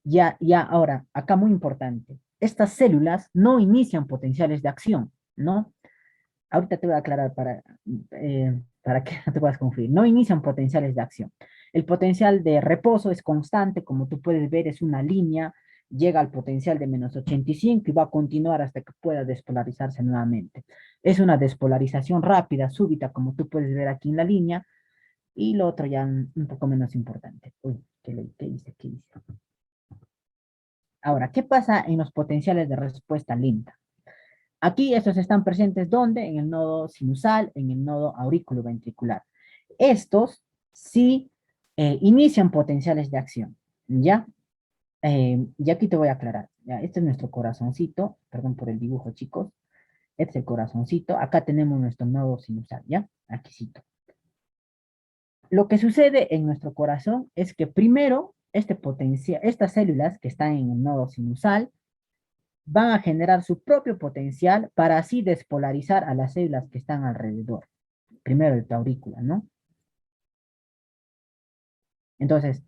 Ya, ahora, acá muy importante, estas células no inician potenciales de acción, ¿no? Ahorita te voy a aclarar para que no te puedas confundir. No inician potenciales de acción. El potencial de reposo es constante, como tú puedes ver, es una línea, llega al potencial de menos 85 y va a continuar hasta que pueda despolarizarse nuevamente. Es una despolarización rápida, súbita, como tú puedes ver aquí en la línea, y lo otro ya un poco menos importante. Uy, ¿qué hice? ¿Qué hice? Ahora, ¿qué pasa en los potenciales de respuesta lenta? Aquí estos están presentes ¿dónde? En el nodo sinusal, en el nodo auriculoventricular. Estos sí inician potenciales de acción, ¿ya? Y aquí te voy a aclarar. ¿Ya? Este es nuestro corazoncito, perdón por el dibujo, chicos. Este es el corazoncito. Acá tenemos nuestro nodo sinusal, ¿ya? Aquícito. Lo que sucede en nuestro corazón es que primero estas células que están en el nodo sinusal van a generar su propio potencial para así despolarizar a las células que están alrededor. Primero el aurícula, ¿no? Entonces,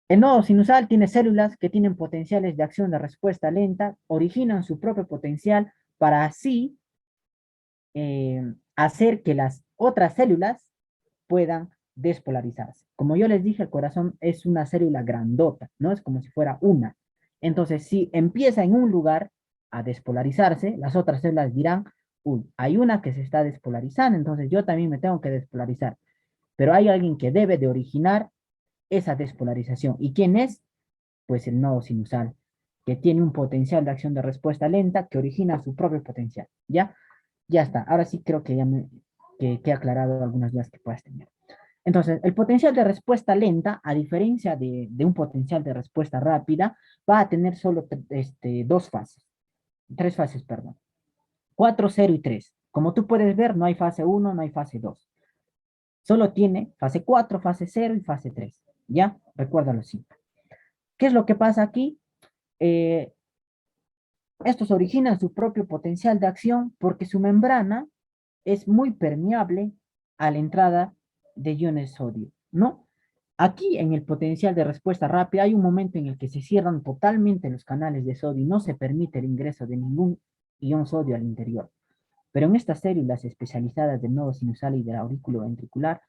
el nodo sinusal tiene células que tienen potenciales de acción de respuesta lenta, originan su propio potencial para así hacer que las otras células puedan despolarizarse. Como yo les dije, el corazón es una célula grandota, ¿no? Es como si fuera una. Entonces, si empieza en un lugar a despolarizarse, las otras células dirán, uy, hay una que se está despolarizando, entonces yo también me tengo que despolarizar. Pero hay alguien que debe de originar esa despolarización. ¿Y quién es? Pues el nodo sinusal, que tiene un potencial de acción de respuesta lenta que origina su propio potencial. ¿Ya? Ya está. Ahora sí creo que ya que he aclarado algunas dudas que puedas tener. Entonces, el potencial de respuesta lenta, a diferencia de un potencial de respuesta rápida, va a tener solo tres fases, perdón. 4, 0 y 3. Como tú puedes ver, no hay fase 1, no hay fase 2. Solo tiene fase 4, fase 0 y fase 3. ¿Ya? Recuérdalo siempre. ¿Qué es lo que pasa aquí? Eh, Estos originan su propio potencial de acción porque su membrana es muy permeable a la entrada de iones sodio, ¿no? Aquí en el potencial de respuesta rápida hay un momento en el que se cierran totalmente los canales de sodio y no se permite el ingreso de ningún ion sodio al interior. Pero en estas células especializadas del nodo sinusal y del aurículo ventricular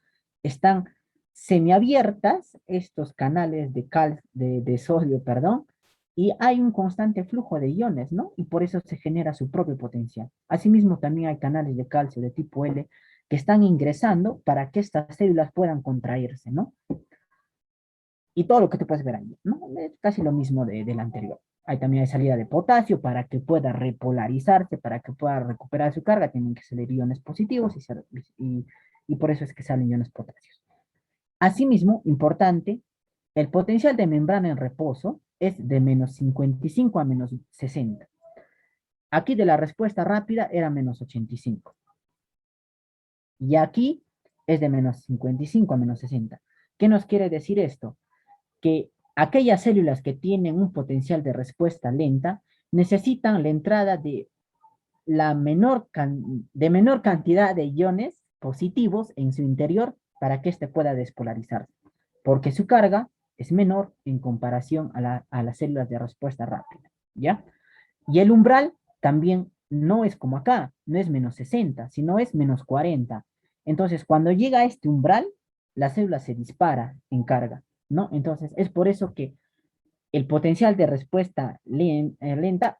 están semiabiertas estos canales de sodio, perdón, y hay un constante flujo de iones, ¿no? Y por eso se genera su propio potencial. Asimismo, también hay canales de calcio de tipo L que están ingresando para que estas células puedan contraerse, ¿no? Y todo lo que tú puedes ver ahí, ¿no? Es casi lo mismo del anterior. Ahí también hay salida de potasio para que pueda repolarizarse, para que pueda recuperar su carga, tienen que salir iones positivos y por eso es que salen iones potasios. Asimismo, importante, el potencial de membrana en reposo es de menos 55 a menos 60. Aquí de la respuesta rápida era menos 85. Y aquí es de menos 55 a menos 60. ¿Qué nos quiere decir esto? Que aquellas células que tienen un potencial de respuesta lenta necesitan la entrada de menor cantidad de iones positivos en su interior para que éste pueda despolarizarse, porque su carga es menor en comparación a las células de respuesta rápida, ¿ya? Y el umbral también no es como acá, no es menos 60, sino es menos 40. Entonces, cuando llega a este umbral, la célula se dispara en carga, ¿no? Entonces, es por eso que el potencial de respuesta lenta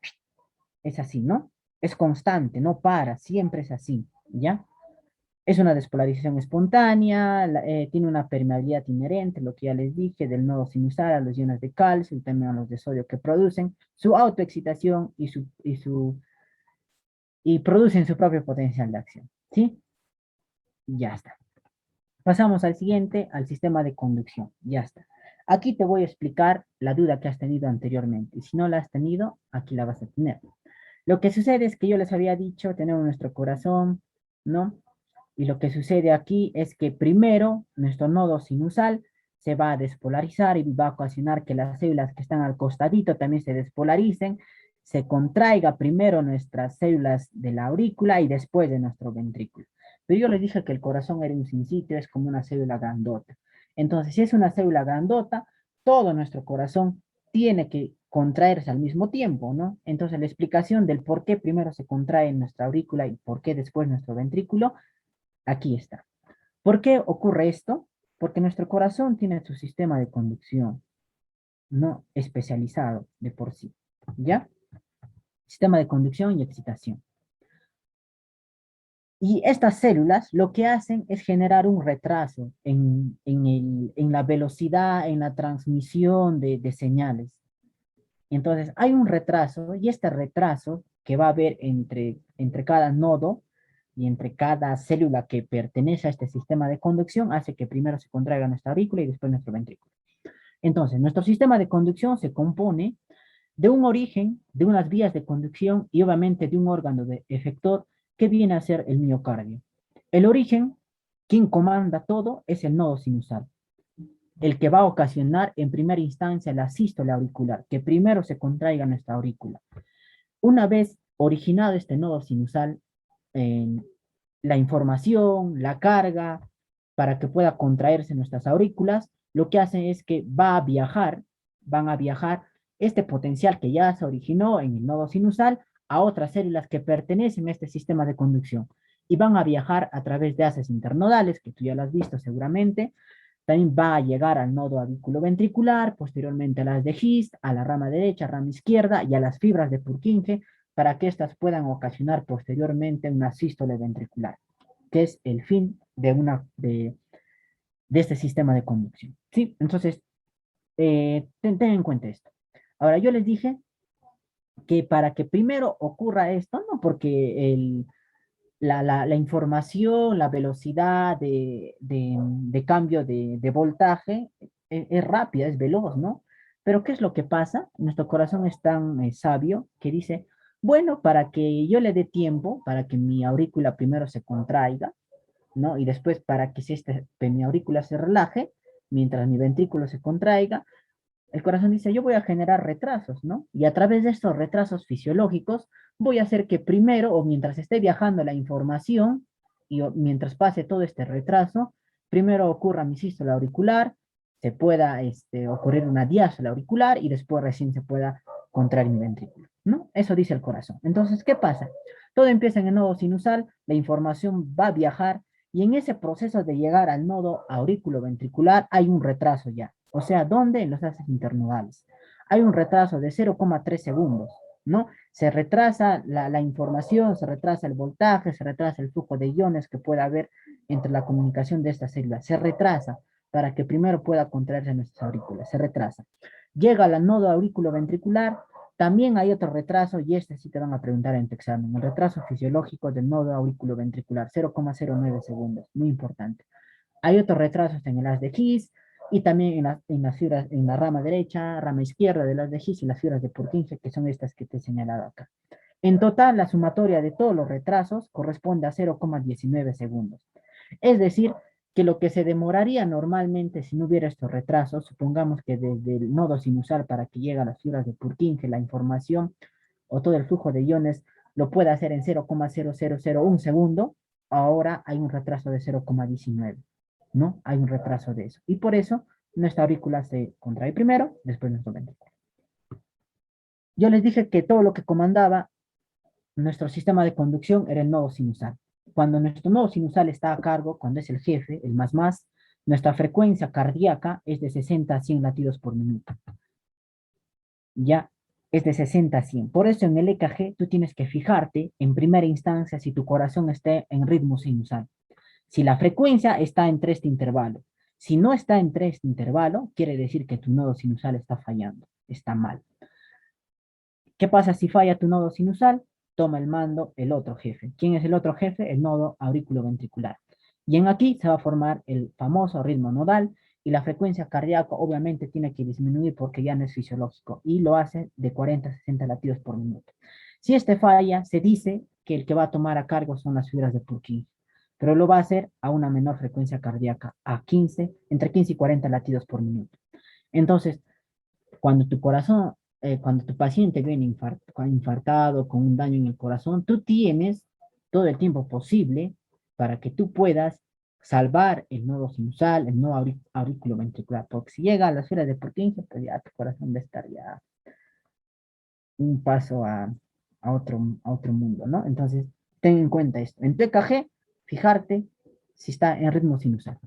es así, ¿no? Es constante, no para, siempre es así, ¿ya? Es una despolarización espontánea, tiene una permeabilidad inherente, lo que ya les dije, del nodo sinusal a los iones de calcio y también a los de sodio que producen su autoexcitación y producen su propio potencial de acción, ¿sí? Ya está. Pasamos al siguiente, al sistema de conducción, ya está. Aquí te voy a explicar la duda que has tenido anteriormente, y si no la has tenido, aquí la vas a tener. Lo que sucede es que yo les había dicho, tenemos nuestro corazón, ¿no? Y lo que sucede aquí es que primero nuestro nodo sinusal se va a despolarizar y va a ocasionar que las células que están al costadito también se despolaricen, se contraiga primero nuestras células de la aurícula y después de nuestro ventrículo. Pero yo les dije que el corazón era un sincitio, es como una célula grandota. Entonces, si es una célula grandota, todo nuestro corazón tiene que contraerse al mismo tiempo, ¿no? Entonces, la explicación del por qué primero se contrae nuestra aurícula y por qué después nuestro ventrículo, aquí está. ¿Por qué ocurre esto? Porque nuestro corazón tiene su sistema de conducción, no especializado de por sí, ¿ya? Sistema de conducción y excitación. Y estas células lo que hacen es generar un retraso en la velocidad, en la transmisión de señales. Entonces, hay un retraso y este retraso que va a haber entre cada nodo y entre cada célula que pertenece a este sistema de conducción hace que primero se contraiga nuestra aurícula y después nuestro ventrículo. Entonces, nuestro sistema de conducción se compone de un origen, de unas vías de conducción y obviamente de un órgano de efector que viene a ser el miocardio. El origen, quien comanda todo, es el nodo sinusal, el que va a ocasionar en primera instancia la sístole auricular, que primero se contraiga nuestra aurícula. Una vez originado este nodo sinusal, la información, la carga, para que pueda contraerse nuestras aurículas, lo que hace es que van a viajar este potencial que ya se originó en el nodo sinusal a otras células que pertenecen a este sistema de conducción y van a viajar a través de haces internodales, que tú ya lo has visto seguramente. También va a llegar al nodo auriculoventricular, posteriormente a las de His, a la rama derecha, rama izquierda y a las fibras de Purkinje para que éstas puedan ocasionar posteriormente una sístole ventricular, que es el fin de este sistema de conducción. ¿Sí? Entonces, ten en cuenta esto. Ahora, yo les dije que para que primero ocurra esto, no porque la información, la velocidad de cambio de voltaje es rápida, es veloz, ¿no? Pero ¿qué es lo que pasa? Nuestro corazón es tan sabio que dice, Bueno, para que yo le dé tiempo, para que mi aurícula primero se contraiga, ¿no? Y después para que si mi aurícula se relaje, mientras mi ventrículo se contraiga, el corazón dice, yo voy a generar retrasos, ¿no? Y a través de estos retrasos fisiológicos, voy a hacer que primero, o mientras esté viajando la información, mientras pase todo este retraso, primero ocurra mi sístole auricular, se pueda ocurrir una diástole auricular y después recién se pueda contraer mi ventrículo, ¿no? Eso dice el corazón. Entonces, ¿qué pasa? Todo empieza en el nodo sinusal, la información va a viajar y en ese proceso de llegar al nodo auriculoventricular hay un retraso ya. O sea, ¿dónde? En los haces internodales. Hay un retraso de 0,3 segundos, ¿no? Se retrasa la información, se retrasa el voltaje, se retrasa el flujo de iones que pueda haber entre la comunicación de estas células. Se retrasa para que primero pueda contraerse nuestras aurículas. Se retrasa. Llega al nodo auriculoventricular, también hay otro retraso, y este sí te van a preguntar en tu examen, el retraso fisiológico del nodo auriculoventricular, 0,09 segundos, muy importante. Hay otros retrasos en el haz de His, y también las fibras, en la rama derecha, rama izquierda del haz de His y las fibras de Purkinje, que son estas que te he señalado acá. En total, la sumatoria de todos los retrasos corresponde a 0,19 segundos. Es decir, que lo que se demoraría normalmente si no hubiera estos retrasos, supongamos que desde el nodo sinusal para que llegue a las fibras de Purkinje la información o todo el flujo de iones lo puede hacer en 0,0001 segundo, ahora hay un retraso de 0,19, ¿no? Hay un retraso de eso. Y por eso nuestra aurícula se contrae primero, después nuestro ventrículo. Yo les dije que todo lo que comandaba nuestro sistema de conducción era el nodo sinusal. Cuando nuestro nodo sinusal está a cargo, cuando es el jefe, el más, nuestra frecuencia cardíaca es de 60 a 100 latidos por minuto. Ya es de 60 a 100. Por eso en el EKG tú tienes que fijarte en primera instancia si tu corazón está en ritmo sinusal. Si la frecuencia está entre este intervalo. Si no está entre este intervalo, quiere decir que tu nodo sinusal está fallando, está mal. ¿Qué pasa si falla tu nodo sinusal? Toma el mando el otro jefe. ¿Quién es el otro jefe? El nodo auriculoventricular. Y en aquí se va a formar el famoso ritmo nodal y la frecuencia cardíaca obviamente tiene que disminuir porque ya no es fisiológico y lo hace de 40 a 60 latidos por minuto. Si este falla, se dice que el que va a tomar a cargo son las fibras de Purkinje, pero lo va a hacer a una menor frecuencia cardíaca, a 15, entre 15 y 40 latidos por minuto. Entonces, cuando tu corazón, cuando tu paciente viene infartado, con un daño en el corazón, tú tienes todo el tiempo posible para que tú puedas salvar el nodo sinusal, el nodo auriculoventricular, porque si llega a la esfera de Purkinje, pues ya tu corazón va a estar ya un paso a otro mundo, ¿no? Entonces, ten en cuenta esto. En tu EKG, fijarte si está en ritmo sinusal.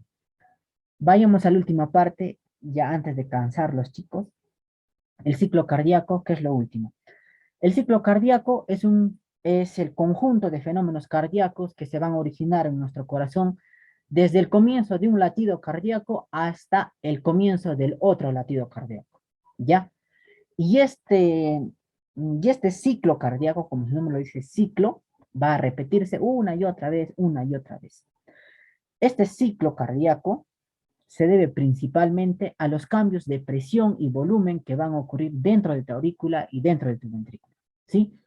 Vayamos a la última parte, ya antes de cansar los chicos. El ciclo cardíaco, que es lo último. El ciclo cardíaco es el conjunto de fenómenos cardíacos que se van a originar en nuestro corazón desde el comienzo de un latido cardíaco hasta el comienzo del otro latido cardíaco. ¿Ya? Y este ciclo cardíaco, como su nombre lo dice, ciclo, va a repetirse una y otra vez, una y otra vez. Este ciclo cardíaco se debe principalmente a los cambios de presión y volumen que van a ocurrir dentro de tu aurícula y dentro de tu ventrículo, ¿sí?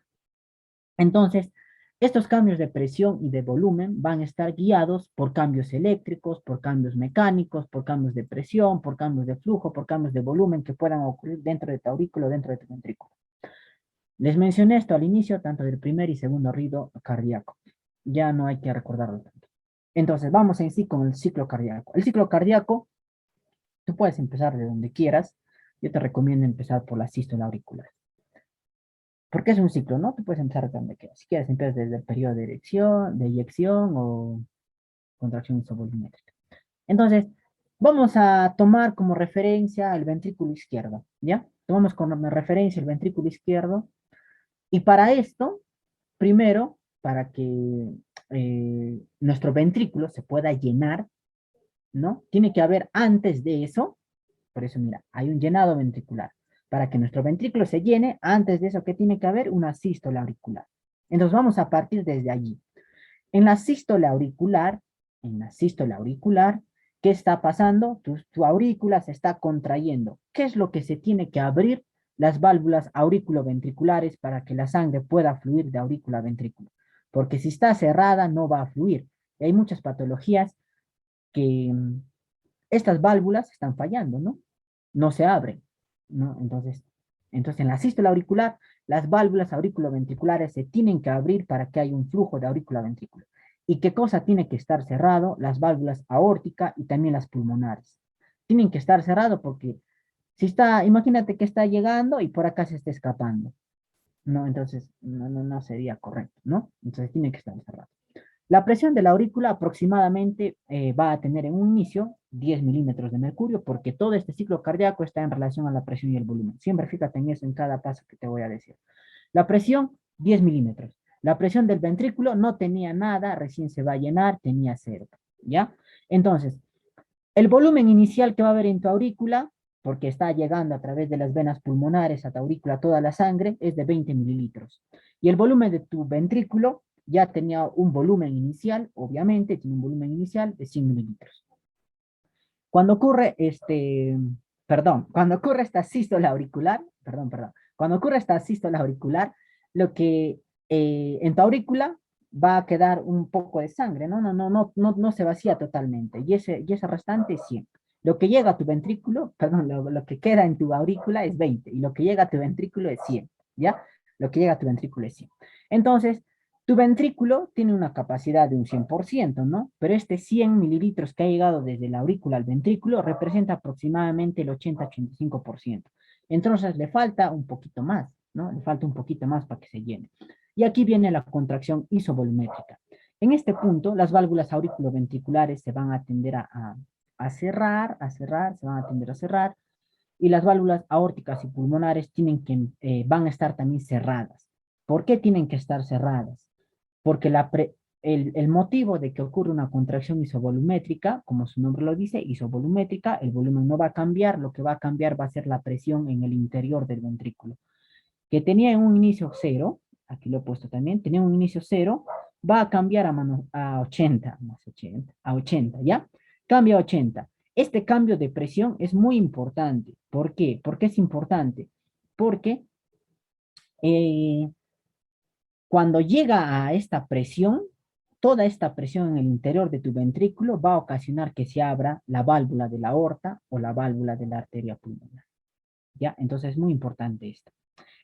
Entonces, estos cambios de presión y de volumen van a estar guiados por cambios eléctricos, por cambios mecánicos, por cambios de presión, por cambios de flujo, por cambios de volumen que puedan ocurrir dentro de tu aurículo o dentro de tu ventrículo. Les mencioné esto al inicio, tanto del primer y segundo ruido cardíaco. Ya no hay que recordarlo tanto. Entonces, vamos en sí con el ciclo cardíaco. El ciclo cardíaco, tú puedes empezar de donde quieras. Yo te recomiendo empezar por la sístole auricular. Porque es un ciclo, ¿no? Tú puedes empezar de donde quieras. Si quieres, empiezas desde el periodo de eyección o contracción isovolumétrica. Entonces, vamos a tomar como referencia el ventrículo izquierdo, ¿ya? Tomamos como referencia el ventrículo izquierdo. Y para esto, primero, para que nuestro ventrículo se pueda llenar, ¿no? Tiene que haber antes de eso, por eso mira, hay un llenado ventricular. Para que nuestro ventrículo se llene, antes de eso, ¿qué tiene que haber? Una sístole auricular. Entonces vamos a partir desde allí. En la sístole auricular, ¿qué está pasando? Tu aurícula se está contrayendo. ¿Qué es lo que se tiene que abrir las válvulas auriculoventriculares para que la sangre pueda fluir de aurícula a ventrículo. Porque si está cerrada, no va a fluir. Y hay muchas patologías que estas válvulas están fallando, ¿no? No se abren, ¿no? Entonces en la sístole auricular, las válvulas auriculoventriculares se tienen que abrir para que haya un flujo de aurícula a ventrículo. ¿Y qué cosa tiene que estar cerrado? Las válvulas aórtica y también las pulmonares. Tienen que estar cerrado porque si está, imagínate que está llegando y por acá se está escapando. No, entonces no sería correcto, ¿no? Entonces tiene que estar cerrado. La presión de la aurícula aproximadamente va a tener en un inicio 10 milímetros de mercurio, porque todo este ciclo cardíaco está en relación a la presión y el volumen. Siempre fíjate en eso en cada paso que te voy a decir. La presión, 10 milímetros. La presión del ventrículo no tenía nada, recién se va a llenar, tenía 0. ¿Ya? Entonces, el volumen inicial que va a haber en tu aurícula, porque está llegando a través de las venas pulmonares a tu aurícula toda la sangre, es de 20 mililitros. Y el volumen de tu ventrículo ya tenía un volumen inicial, obviamente, tiene un volumen inicial de 100 mililitros. Cuando ocurre cuando ocurre esta sístole auricular, cuando ocurre esta sístole auricular, lo que en tu aurícula va a quedar un poco de sangre, no se vacía totalmente, y ese restante es 100. Lo que llega a tu ventrículo, lo que queda en tu aurícula es 20, y lo que llega a tu ventrículo es 100, ¿ya? Lo que llega a tu ventrículo es 100. Entonces, tu ventrículo tiene una capacidad de un 100%, ¿no? Pero este 100 mililitros que ha llegado desde la aurícula al ventrículo representa aproximadamente el 80-85%. Entonces le falta un poquito más, ¿no? Le falta un poquito más para que se llene. Y aquí viene la contracción isovolumétrica. En este punto, las válvulas auriculoventriculares se van a tender a cerrar, se van a tender a cerrar, y las válvulas aórticas y pulmonares van a estar también cerradas. ¿Por qué tienen que estar cerradas? Porque el motivo de que ocurra una contracción isovolumétrica, como su nombre lo dice, isovolumétrica, el volumen no va a cambiar, lo que va a cambiar va a ser la presión en el interior del ventrículo, que tenía en un inicio 0, aquí lo he puesto también, tenía un inicio 0, va a cambiar a 80, más 80, a 80, ¿ya? Cambia a 80. Este cambio de presión es muy importante. ¿Por qué? ¿Por qué es importante? Porque eh, cuando llega a esta presión, toda esta presión en el interior de tu ventrículo va a ocasionar que se abra la válvula de la aorta o la válvula de la arteria pulmonar. ¿Ya? Entonces es muy importante esto.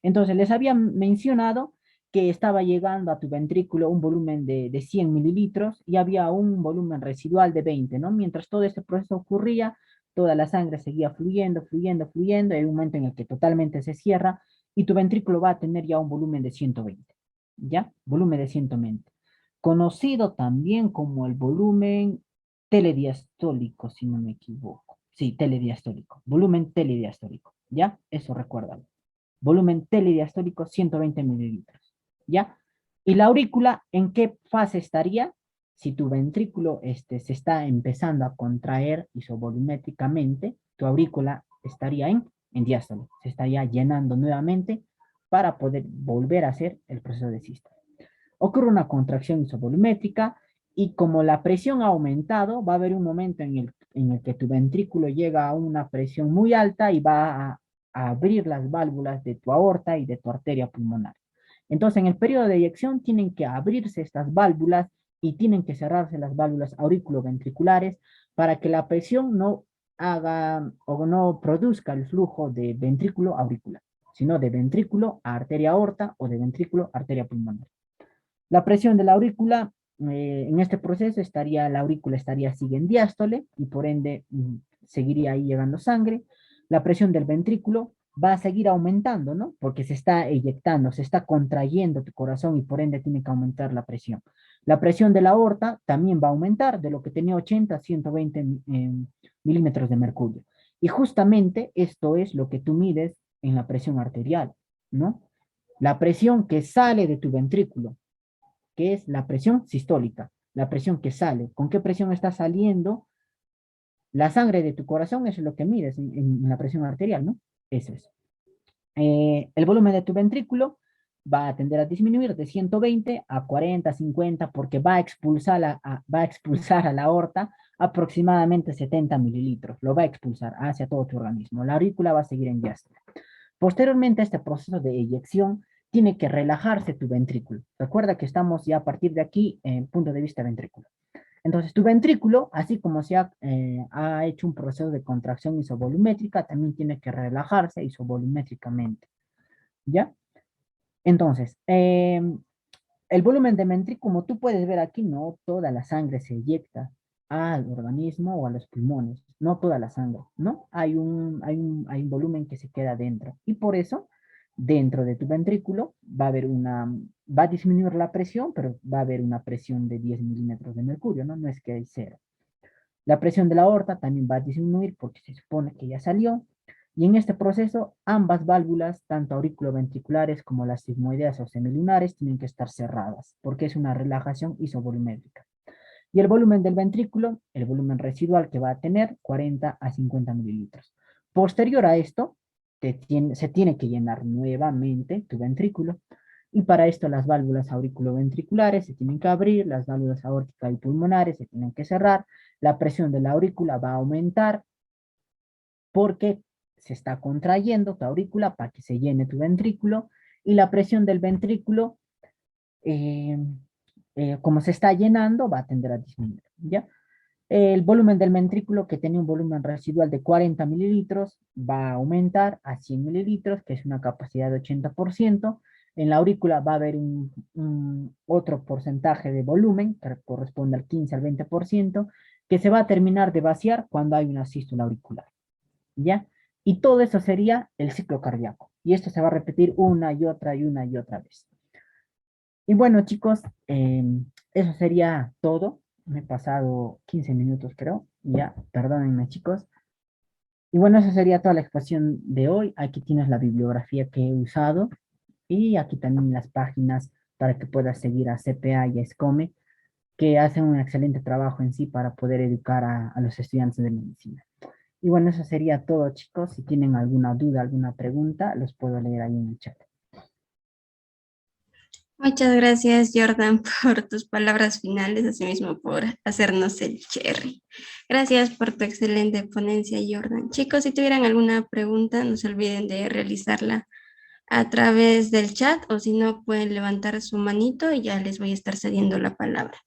Entonces les había mencionado que estaba llegando a tu ventrículo un volumen de 100 mililitros y había un volumen residual de 20, ¿no? Mientras todo este proceso ocurría, toda la sangre seguía fluyendo, fluyendo, fluyendo, y hay un momento en el que totalmente se cierra y tu ventrículo va a tener ya un volumen de 120, ¿ya? Volumen de 120. Conocido también como el volumen telediastólico, si no me equivoco. Sí, telediastólico, volumen telediastólico, ¿ya? Eso recuérdalo. Volumen telediastólico 120 mililitros, ¿ya? Y la aurícula, ¿en qué fase estaría? Si tu ventrículo se está empezando a contraer isovolumétricamente, tu aurícula estaría en diástole, se estaría llenando nuevamente para poder volver a hacer el proceso de sístole. Ocurre una contracción isovolumétrica y como la presión ha aumentado, va a haber un momento en el que tu ventrículo llega a una presión muy alta y va a abrir las válvulas de tu aorta y de tu arteria pulmonar. Entonces, en el periodo de eyección tienen que abrirse estas válvulas y tienen que cerrarse las válvulas auriculoventriculares para que la presión no haga o no produzca el flujo de ventrículo auricular, sino de ventrículo a arteria aorta o de ventrículo a arteria pulmonar. La presión de la aurícula, en este proceso la aurícula estaría sigue en diástole y por ende seguiría ahí llegando sangre. La presión del ventrículo va a seguir aumentando, ¿no? Porque se está eyectando, se está contrayendo tu corazón y por ende tiene que aumentar la presión. La presión de la aorta también va a aumentar de lo que tenía 80 a 120 milímetros de mercurio. Y justamente esto es lo que tú mides en la presión arterial, ¿no? La presión que sale de tu ventrículo, que es la presión sistólica, la presión que sale. ¿Con qué presión está saliendo la sangre de tu corazón? Eso es lo que mides en la presión arterial, ¿no? Eso es. El volumen de tu ventrículo va a tender a disminuir de 120 a 40, 50, porque va a expulsar a la aorta aproximadamente 70 mililitros. Lo va a expulsar hacia todo tu organismo. La aurícula va a seguir en diástole. Posteriormente a este proceso de eyección, tiene que relajarse tu ventrículo. Recuerda que estamos ya a partir de aquí en punto de vista ventrículo. Entonces, tu ventrículo, así como ha hecho un proceso de contracción isovolumétrica, también tiene que relajarse isovolumétricamente, ¿ya? Entonces, el volumen de ventrículo, como tú puedes ver aquí, no toda la sangre se eyecta al organismo o a los pulmones, no toda la sangre, ¿no? Hay un volumen que se queda dentro. Y por eso, dentro de tu ventrículo va a disminuir la presión, pero va a haber una presión de 10 milímetros de mercurio, ¿no? No es que hay cero. La presión de la aorta también va a disminuir porque se supone que ya salió. Y en este proceso, ambas válvulas, tanto auriculoventriculares como las sigmoideas o semilunares, tienen que estar cerradas porque es una relajación isovolumétrica. Y el volumen del ventrículo, el volumen residual que va a tener, 40 a 50 mililitros. Posterior a esto, se tiene que llenar nuevamente tu ventrículo. Y para esto las válvulas auriculoventriculares se tienen que abrir, las válvulas aórticas y pulmonares se tienen que cerrar, la presión de la aurícula va a aumentar porque se está contrayendo tu aurícula para que se llene tu ventrículo y la presión del ventrículo, eh, como se está llenando, va a tender a disminuir, ¿ya? El volumen del ventrículo, que tenía un volumen residual de 40 mililitros, va a aumentar a 100 mililitros, que es una capacidad de 80%. En la aurícula va a haber otro porcentaje de volumen, que corresponde al 15 al 20%, que se va a terminar de vaciar cuando hay una sístula auricular, ¿ya? Y todo eso sería el ciclo cardíaco. Y esto se va a repetir una y otra vez. Y bueno, chicos, eso sería todo. Me he pasado 15 minutos, creo. Ya, perdónenme, chicos. Y bueno, esa sería toda la exposición de hoy. Aquí tienes la bibliografía que he usado. Y aquí también las páginas para que puedas seguir a CPA y a SCOME, que hacen un excelente trabajo en sí para poder educar a los estudiantes de medicina. Y bueno, eso sería todo, chicos. Si tienen alguna duda, alguna pregunta, los puedo leer ahí en el chat. Muchas gracias, Jordan, por tus palabras finales, asimismo por hacernos el cherry. Gracias por tu excelente ponencia, Jordan. Chicos, si tuvieran alguna pregunta, no se olviden de realizarla a través del chat o si no, pueden levantar su manito y ya les voy a estar cediendo la palabra.